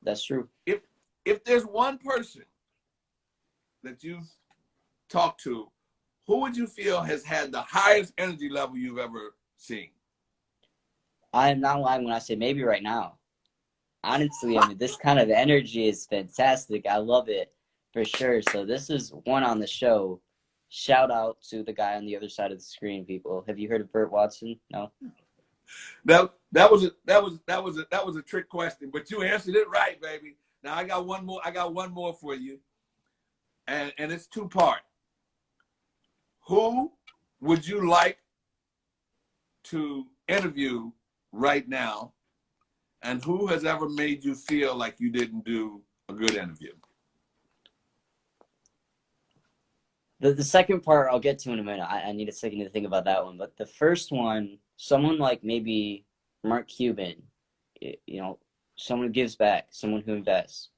That's true. If there's one person that you've talked to, who would you feel has had the highest energy level you've ever seen? I am not lying when I say maybe right now. Honestly, this kind of energy is fantastic. I love it for sure. So this is one on the show. Shout out to the guy on the other side of the screen, people. Have you heard of Burt Watson? No. That was a trick question, but you answered it right, baby. Now I got one more for you, and it's two-part. Who would you like to interview right now, and who has ever made you feel like you didn't do a good interview? The second part I'll get to in a minute. I need a second to think about that one. But the first one, someone like maybe Mark Cuban, someone who gives back, someone who invests.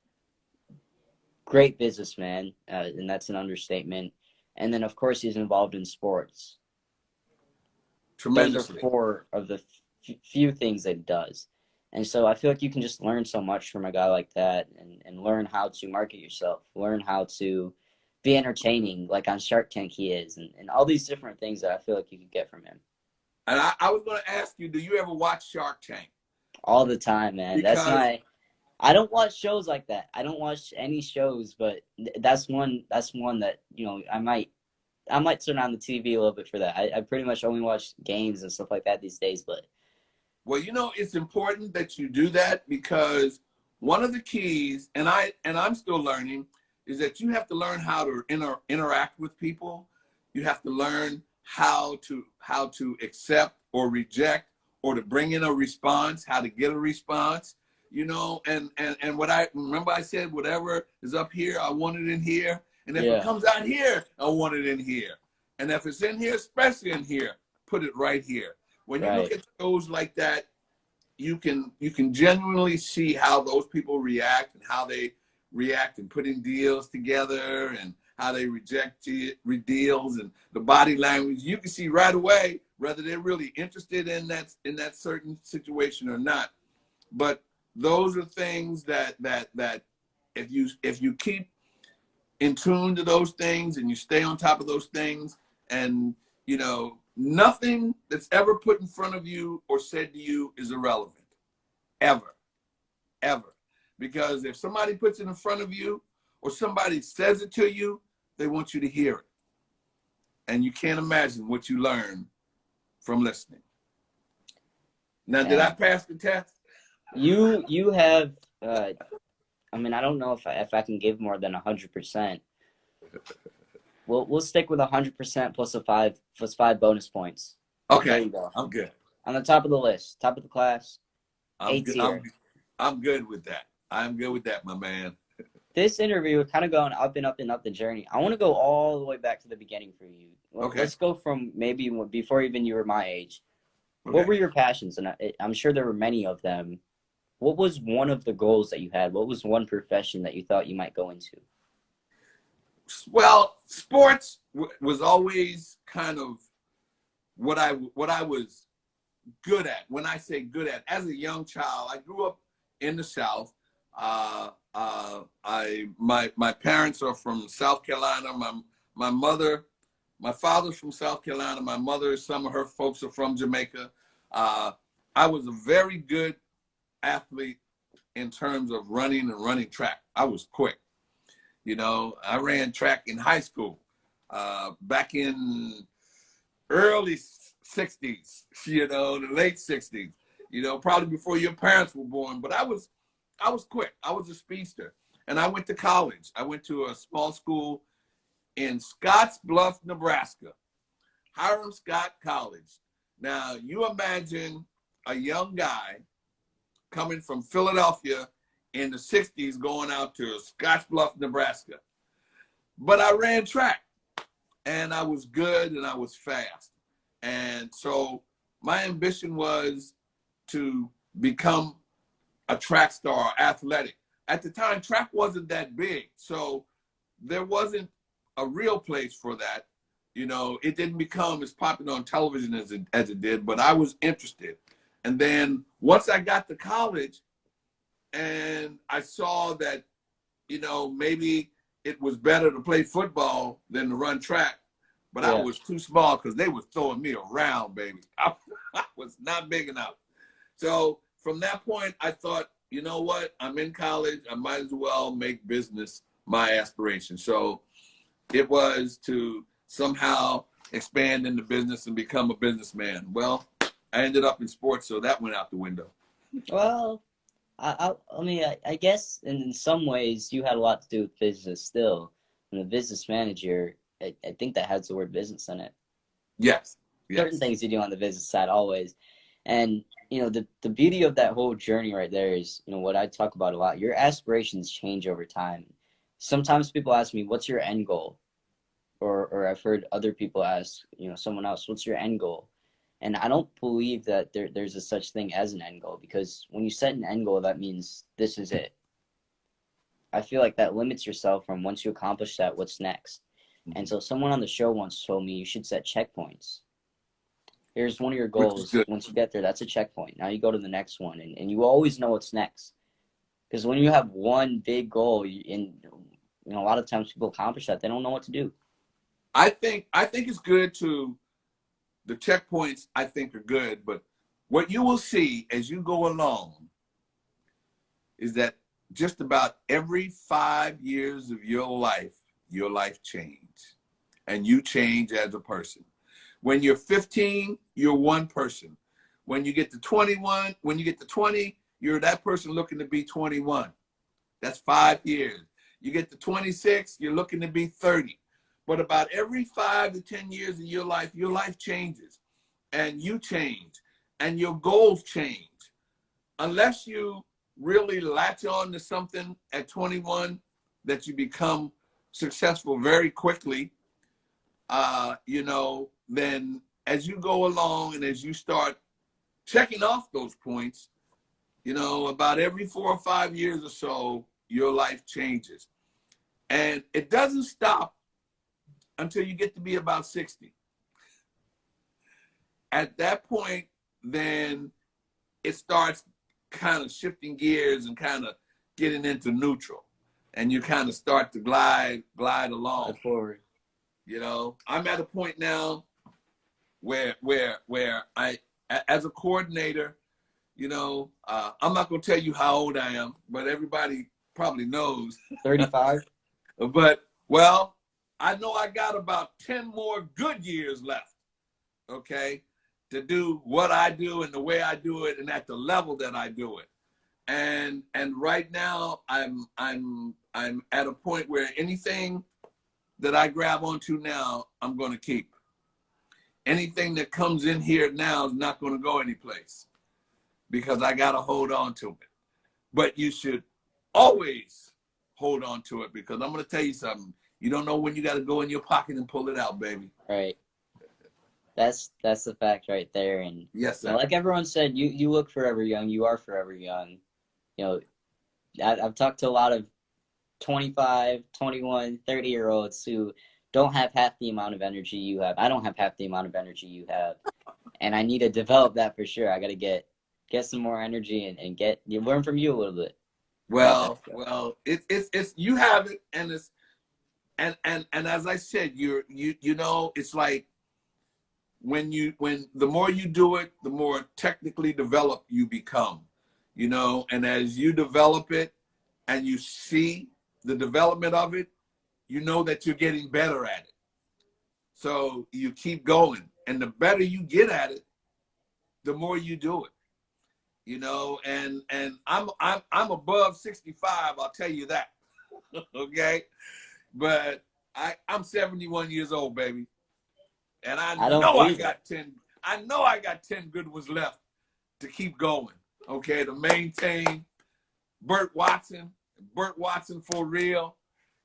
Great businessman, and that's an understatement. And then, of course, he's involved in sports. Tremendously. Those are four of the few things that he does. And so I feel like you can just learn so much from a guy like that, and learn how to market yourself, learn how to be entertaining, like on Shark Tank he is, and all these different things that I feel like you could get from him. And I was going to ask you, do you ever watch Shark Tank? All the time, man. I don't watch shows like that. I don't watch any shows, but that's one that, I might turn on the TV a little bit for that. I pretty much only watch games and stuff like that these days, but. Well, it's important that you do that, because one of the keys, and I'm still learning, is that you have to learn how to interact with people. You have to learn how to accept or reject, or to bring in a response, how to get a response, and what I remember I said, whatever is up here, I want it in here. And if it comes out here, I want it in here. And if it's in here, especially in here, put it right here. When you look at shows like that, you can genuinely see how those people react, and how they react in putting deals together, and how they reject deals, and the body language. You can see right away whether they're really interested in that certain situation or not. But those are things that if you keep in tune to those things, and you stay on top of those things, and nothing that's ever put in front of you or said to you is irrelevant, ever. Because if somebody puts it in front of you, or somebody says it to you, they want you to hear it. And you can't imagine what you learn from listening. Now, did I pass the test? You have, I don't know if I can give more than 100%. We'll stick with 100% plus five bonus points. Okay, there you go. I'm good. On the top of the list, top of the class. I'm good with that. I'm good with that, my man. This interview, we're kind of going up and up and up the journey. I want to go all the way back to the beginning for you. Okay. Let's go from maybe before even you were my age. Okay. What were your passions? And I'm sure there were many of them. What was one of the goals that you had? What was one profession that you thought you might go into? Well, sports was always kind of what I was good at. When I say good at, as a young child, I grew up in the South. My parents are from South Carolina. My father's from South Carolina. My mother, some of her folks are from Jamaica. I was a very good athlete in terms of running and running track. I was quick. I ran track in high school back in early 60s, the late 60s, probably before your parents were born. But I was quick. I was a speedster. And I went to college. I went to a small school in Scottsbluff, Nebraska, Hiram Scott College. Now, you imagine a young guy coming from Philadelphia in the 60s going out to Scottsbluff, Nebraska. But I ran track, and I was good, and I was fast. And so my ambition was to become a track star, athletic. At the time, track wasn't that big, so there wasn't a real place for that. It didn't become as popular on television as it did, but I was interested. And then once I got to college and I saw that, maybe it was better to play football than to run track, but I was too small because they were throwing me around, baby. I was not big enough. So from that point, I thought, you know what? I'm in college. I might as well make business my aspiration. So it was to somehow expand into business and become a businessman. Well, I ended up in sports, so that went out the window. Well, I guess in some ways you had a lot to do with business still. And the business manager, I think that has the word business in it. Yes. Certain things you do on the business side always. And, the beauty of that whole journey right there is, what I talk about a lot. Your aspirations change over time. Sometimes people ask me, what's your end goal? Or I've heard other people ask, someone else, what's your end goal? And I don't believe that there's a such thing as an end goal, because when you set an end goal, that means this is it. I feel like that limits yourself from, once you accomplish that, what's next. Mm-hmm. And so someone on the show once told me you should set checkpoints. Here's one of your goals. Once you get there, that's a checkpoint. Now you go to the next one, and you always know what's next. Because when you have one big goal, and a lot of times people accomplish that, they don't know what to do. I think it's good to, the checkpoints I think are good, but what you will see as you go along is that just about every 5 years of your life changes, and you change as a person. When you're 15, you're one person. When you get to 20, you're that person looking to be 21. That's 5 years. You get to 26, you're looking to be 30. But about every 5 to 10 years of your life changes, and you change, and your goals change. Unless you really latch on to something at 21 that you become successful very quickly, then as you go along and as you start checking off those points, about every 4 or 5 years or so, your life changes. And it doesn't stop until you get to be about 60. At that point, then it starts kind of shifting gears and kind of getting into neutral. And you kind of start to glide along. Forward. I'm at a point now where I, as a coordinator, I'm not going to tell you how old I am, but everybody probably knows. 35. But, well, I know I got about 10 more good years left, okay, to do what I do and the way I do it and at the level that I do it. And right now I'm at a point where anything that I grab onto now, I'm going to keep. Anything that comes in here now is not going to go anyplace, because I got to hold on to it. But you should always hold on to it, because I'm going to tell you something. You don't know when you got to go in your pocket and pull it out, baby. Right. That's the fact right there. And yes, sir. Like everyone said, you look forever young. You are forever young. I've talked to a lot of 25, 21, 30-year-olds who don't have half the amount of energy you have. I don't have half the amount of energy you have. And I need to develop that for sure. I got to get get some more energy and get you learn from you a little bit about that Well, stuff. well, it's you have it, and it's and as I said, you know, it's like when the more you do it, the more technically developed you become, you know, and as you develop it and you see the development of it, you know that you're getting better at it. So you keep going, and the better you get at it, the more you do it, you know, and I'm above 65, I'll tell you that. Okay, but I'm 71 years old, baby. And I I don't know I believe it. got 10, I know I got 10 good ones left to keep going. Okay, to maintain Burt Watson for real,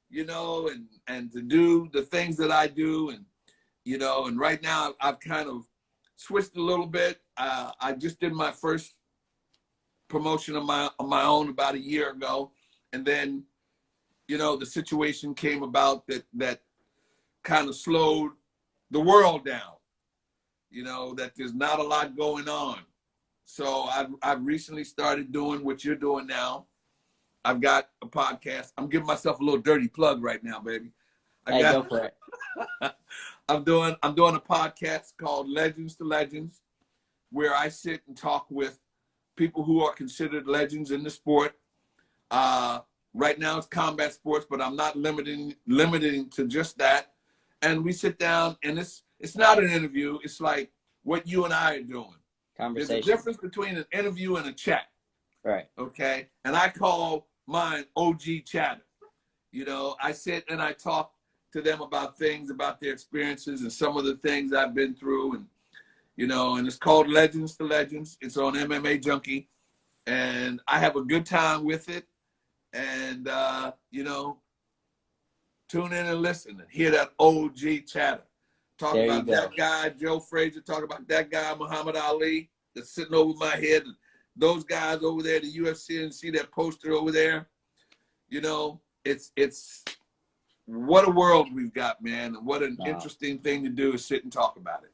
you know, and to do the things that I do. And, you know, and right now I've kind of switched a little bit. I just did my first promotion of my own about a year ago. And then, you know, the situation came about that kind of slowed the world down, you know, that there's not a lot going on. So I've recently started doing what you're doing now. I've got a podcast. I'm giving myself a little dirty plug right now, baby. Hey, go for it. I'm doing a podcast called Legends to Legends, where I sit and talk with people who are considered legends in the sport. Right now it's combat sports, but I'm not limiting to just that. And we sit down, and it's not an interview. It's like what you and I are doing. There's a Conversation. difference between an interview and a chat. Right. Okay. And I call mine OG chatter. You know, I sit and I talk to them about things, about their experiences and some of the things I've been through. And, you know, and it's called Legends to Legends. It's on MMA Junkie. And I have a good time with it. And, you know, tune in and listen and hear that OG chatter. Talk There you about go. that guy, Joe Frazier. Talk about that guy, Muhammad Ali, that's sitting over my head. And those guys over there, the UFC, and see that poster over there. You know, it's what a world we've got, man. And what an interesting thing to do is sit and talk about it.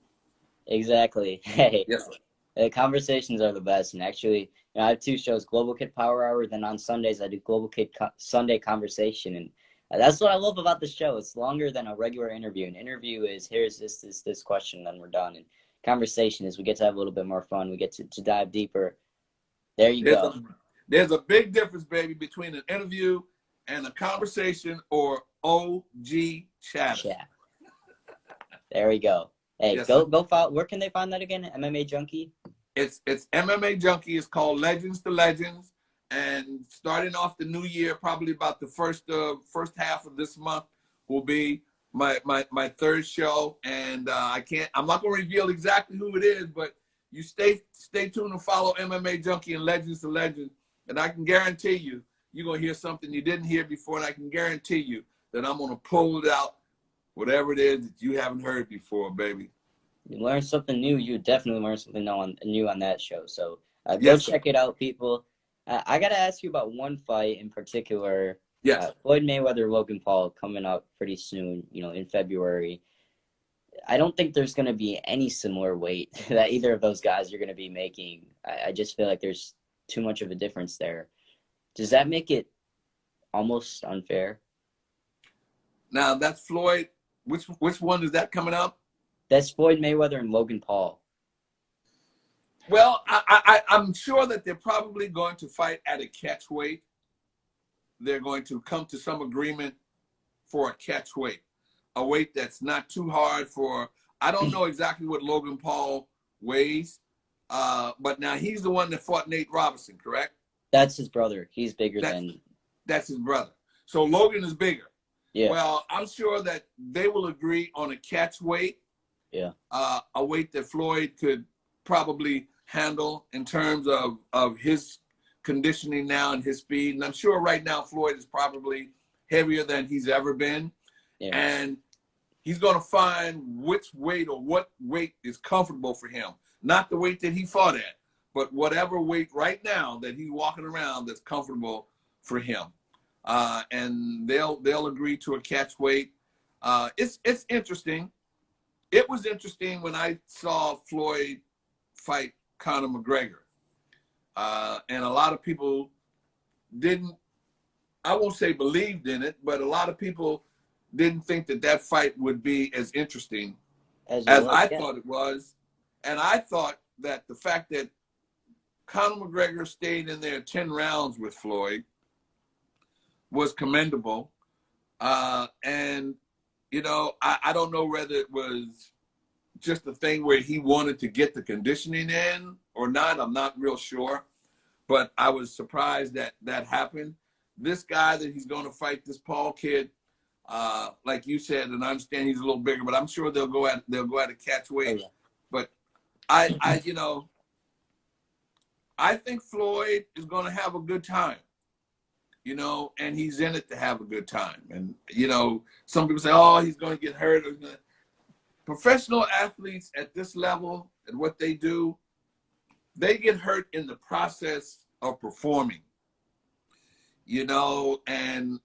Exactly. Hey, Yes, sir. the conversations are the best. And actually, you know, I have two shows, Global Kid Power Hour. Then on Sundays, I do Global Kid Sunday Conversation. And that's what I love about the show. It's longer than a regular interview. An interview is, here's this question, then we're done. And conversation is we get to have a little bit more fun. We get to dive deeper. There you go. There's a big difference, baby, between an interview and a conversation or OG chatter. Chat. There we go. Hey, Yes, go follow. Where can they find that again? MMA Junkie? It's MMA Junkie. It's called Legends to Legends. And starting off the new year, probably about the first half of this month will be my third show. And I'm not gonna reveal exactly who it is, but you stay tuned and follow MMA Junkie and Legends to Legends. And I can guarantee you, you're gonna hear something you didn't hear before, and I can guarantee you that I'm gonna pull it out, whatever it is that you haven't heard before, baby. You learn something new. You definitely learn something new on that show. So go Yes, check it out, people. I got to ask you about one fight in particular. Yes. Floyd Mayweather, Logan Paul coming up pretty soon, you know, in February. I don't think there's going to be any similar weight that either of those guys are going to be making. I just feel like there's too much of a difference there. Does that make it almost unfair? Now that's Floyd. Which one is that coming up? That's Floyd Mayweather and Logan Paul. Well, I'm sure that they're probably going to fight at a catch weight. They're going to come to some agreement for a catch weight, a weight that's not too hard for. I don't know exactly what Logan Paul weighs, but now he's the one that fought Nate Robinson, correct? That's his brother. He's bigger than. That's his brother. So Logan is bigger. Yeah. Well, I'm sure that they will agree on a catch weight. Yeah. A weight that Floyd could probably handle in terms of his conditioning now and his speed. And I'm sure right now Floyd is probably heavier than he's ever been. Yeah. And he's going to find which weight or what weight is comfortable for him. Not the weight that he fought at, but whatever weight right now that he's walking around that's comfortable for him. And they'll agree to a catch weight. It's interesting. It was interesting when I saw Floyd fight Conor McGregor. And a lot of people didn't, I won't say believed in it, but a lot of people didn't think that that fight would be as interesting as I thought it was. And I thought that the fact that Conor McGregor stayed in there 10 rounds with Floyd was commendable. And, you know, I don't know whether it was just a thing where he wanted to get the conditioning in or not. I'm not real sure. But I was surprised that that happened. This guy that he's going to fight, this Paul kid, like you said, and I understand he's a little bigger, but I'm sure they'll go at a catch weight. Oh, yeah. But I you know, I think Floyd is going to have a good time, you know, and he's in it to have a good time. And, you know, some people say, oh, he's going to get hurt. Professional athletes at this level and what they do, they get hurt in the process of performing, you know, and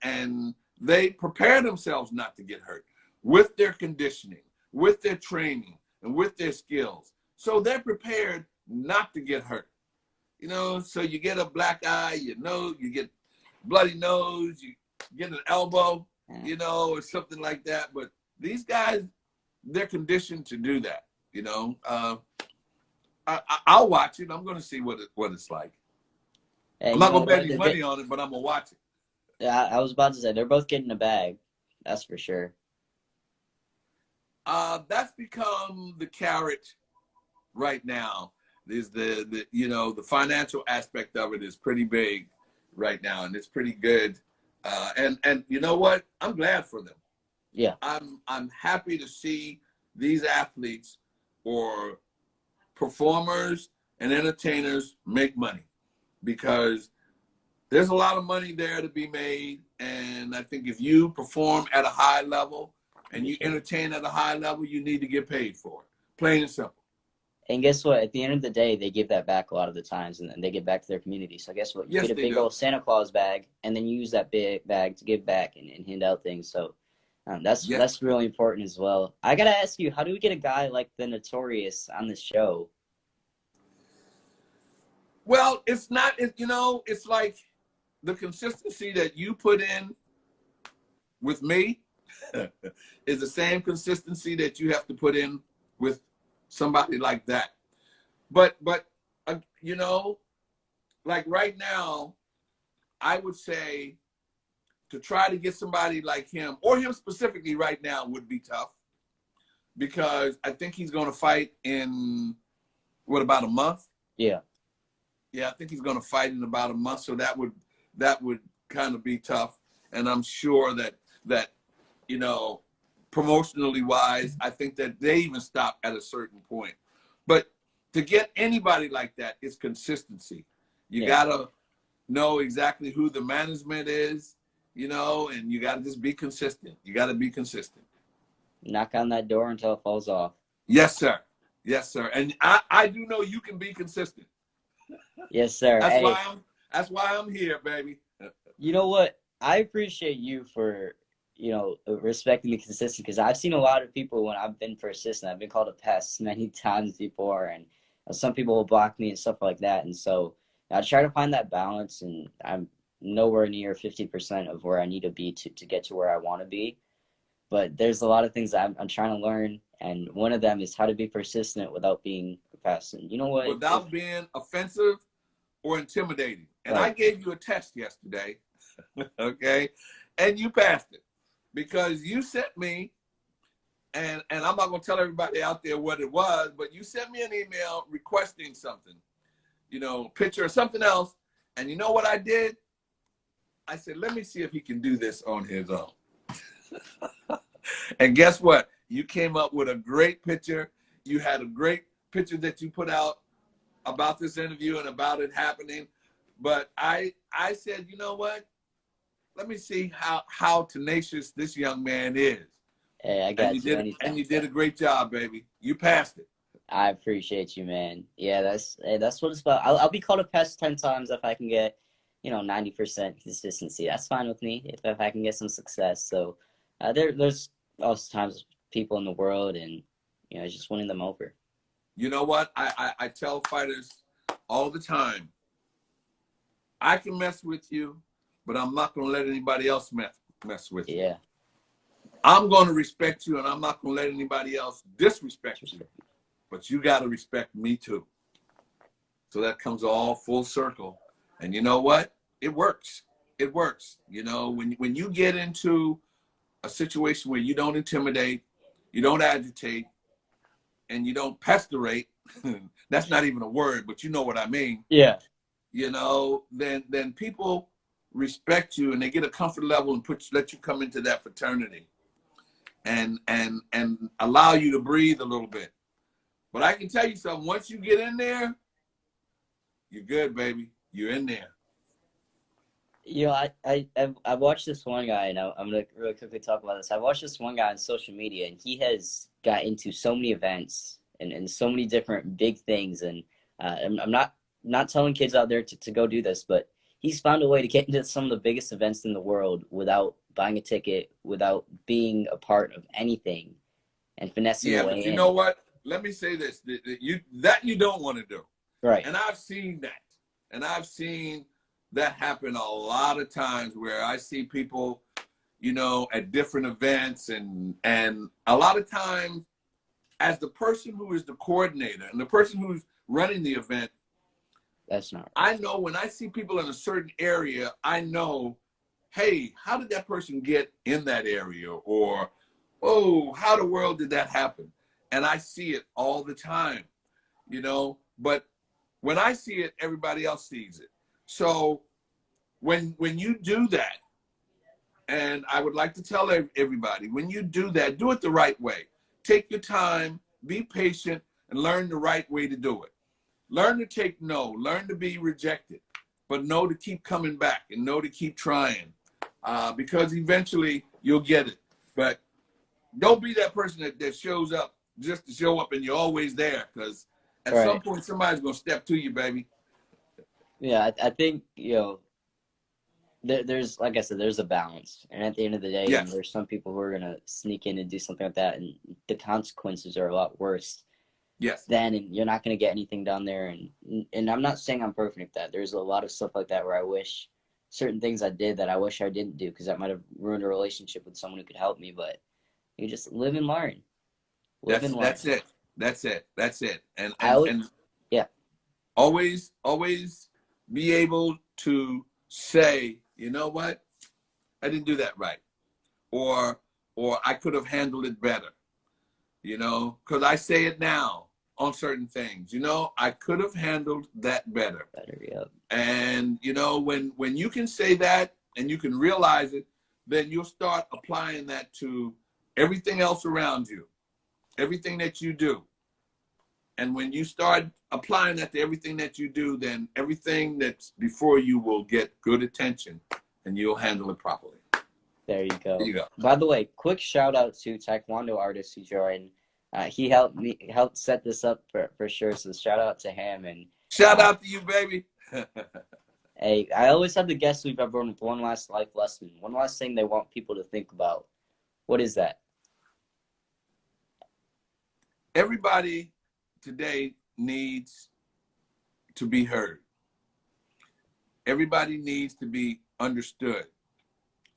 they prepare themselves not to get hurt with their conditioning, with their training, and with their skills. So they're prepared not to get hurt. You know, so you get a black eye, you know, you get bloody nose, you get an elbow, you know, or something like that. But these guys, they're conditioned to do that, you know. I'll watch it. I'm going to see what it's like. Hey, I'm not going to bet any money on it, but I'm going to watch it. Yeah, I was about to say, they're both getting a bag. That's for sure. That's become the carrot right now. Is the you know, the financial aspect of it is pretty big right now, and it's pretty good. And you know what? I'm glad for them. Yeah. I'm happy to see these athletes or performers and entertainers make money, because there's a lot of money there to be made. And I think if you perform at a high level and you entertain at a high level, you need to get paid for it. Plain and simple. And guess what? At the end of the day, they give that back a lot of the times, and then they give back to their community. So guess what? You get a big old Santa Claus bag, and then you use that big bag to give back and hand out things. So that's really important as well. I got to ask you, how do we get a guy like the Notorious on this show? Well, it's not, you know, it's like the consistency that you put in with me is the same consistency that you have to put in with somebody like that. But you know, like right now, I would say to try to get somebody like him, or him specifically right now, would be tough, because I think he's going to fight in, what, about a month? Yeah. Yeah, I think he's going to fight in about a month, so that would kind of be tough. And I'm sure that you know, promotionally wise, I think that they even stop at a certain point. But to get anybody like that, it's consistency. You gotta know exactly who the management is, you know, and you gotta just be consistent. You gotta be consistent. Knock on that door until it falls off. Yes, sir. Yes, sir. And I do know you can be consistent. Yes, sir. That's why I'm here, baby. You know what? I appreciate you for, you know, respecting the consistency, because I've seen a lot of people when I've been persistent. I've been called a pest many times before, and some people will block me and stuff like that. And so I try to find that balance, and I'm nowhere near 50% of where I need to be to get to where I want to be. But there's a lot of things that I'm trying to learn, and one of them is how to be persistent without being a pest. And you know what? Without being offensive or intimidating. And right. I gave you a test yesterday, okay? And you passed it, because you sent me, and I'm not going to tell everybody out there what it was, but you sent me an email requesting something, you know, picture or something else. And you know what I did? I said, let me see if he can do this on his own. And guess what? You came up with a great picture. You had a great picture that you put out about this interview and about it happening. But I said, you know what? Let me see how tenacious this young man is. Hey, I got you. And you did a great job, baby. You passed it. I appreciate you, man. Yeah, that's what it's about. I'll be called a pest 10 times if I can get, you know, 90% consistency. That's fine with me if I can get some success. So there's also times people in the world, and, you know, just winning them over. You know what? I tell fighters all the time, I can mess with you, but I'm not going to let anybody else mess with you. Yeah. I'm going to respect you, and I'm not going to let anybody else disrespect you. But you got to respect me too. So that comes all full circle. And you know what? It works. It works. You know, when you get into a situation where you don't intimidate, you don't agitate, and you don't pestilate, that's not even a word, but you know what I mean. Yeah. You know, then people respect you and they get a comfort level and let you come into that fraternity and allow you to breathe a little bit. But I can tell you something, once you get in there, you're good, baby. You're in there. You know, I watched this one guy, and I'm gonna really quickly talk about this. I watched this one guy on social media, and he has got into so many events and so many different big things. And I'm not telling kids out there to go do this, but he's found a way to get into some of the biggest events in the world without buying a ticket, without being a part of anything, and finessing Yeah, away but you in. know what? Let me say this: that you don't want to do. Right. And I've seen that, and I've seen that happen a lot of times where I see people, you know, at different events, and a lot of times, as the person who is the coordinator and the person who's running the event, that's not right. I know when I see people in a certain area, I know, hey, how did that person get in that area? Or, oh, how the world did that happen? And I see it all the time, you know, but when I see it, everybody else sees it. So when you do that, and I would like to tell everybody, when you do that, do it the right way. Take your time, be patient, and learn the right way to do it. Learn to take no, learn to be rejected, but know to keep coming back and know to keep trying, because eventually you'll get it. But don't be that person that shows up just to show up and you're always there, because at some point somebody's going to step to you, baby. Yeah, I think, you know, there's, like I said, there's a balance. And at the end of the day, Yes. there's some people who are going to sneak in and do something like that, and the consequences are a lot worse. Yes. Then, and you're not going to get anything done there. And I'm not saying I'm perfect at that. There's a lot of stuff like that where I wish certain things I did that I wish I didn't do, because that might have ruined a relationship with someone who could help me. But you just live and learn. That's it. That's it. And yeah. Always be able to say, you know what? I didn't do that right. Or I could have handled it better. You know, because I say it now on certain things. You know, I could have handled that better. Yeah. And, you know, when you can say that and you can realize it, then you'll start applying that to everything else around you, everything that you do. And when you start applying that to everything that you do, then everything that's before you will get good attention and you'll handle it properly. There you go. There you go. By the way, quick shout out to Taekwondo artist who joined. He helped set this up for sure. So shout out to him, and shout out to you, baby. Hey, I always have the guests leave everyone with one last life lesson, one last thing they want people to think about. What is that? Everybody today needs to be heard. Everybody needs to be understood.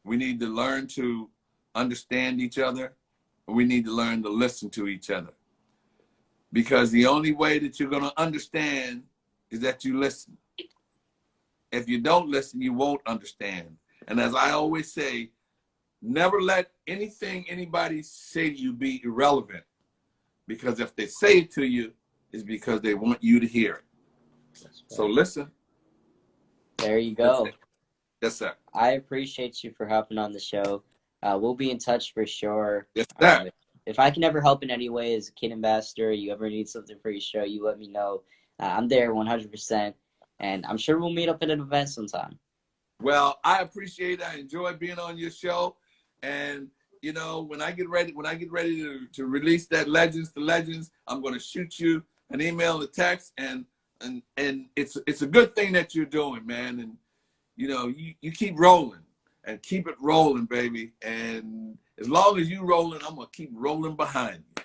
We need to learn to understand each other. We need to learn to listen to each other. Because the only way that you're going to understand is that you listen. If you don't listen, you won't understand. And as I always say, never let anything anybody say to you be irrelevant. Because if they say it to you, it's because they want you to hear it. Right. So listen. There you go. Yes, sir. I appreciate you for hopping on the show. We'll be in touch for sure. Yes, sir. If I can ever help in any way as a kid ambassador, you ever need something for your show, you let me know. I'm there 100%. And I'm sure we'll meet up at an event sometime. Well, I appreciate it. I enjoy being on your show. And, you know, when I get ready to release that Legends to Legends, I'm going to shoot you an email, a text, and it's a good thing that you're doing, man. And, you know, you keep rolling and keep it rolling, baby. And as long as you rolling, I'm going to keep rolling behind you.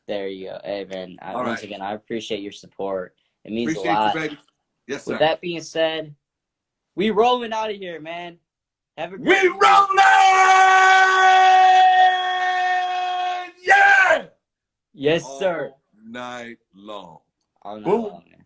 There you go. Hey, man, once again, I appreciate your support. It means appreciate a lot. You, baby. Yes, sir. With that being said, We rolling out of here, man. Have a We great rolling! Yeah! Yes, All sir. night long. All night Boom. long, man.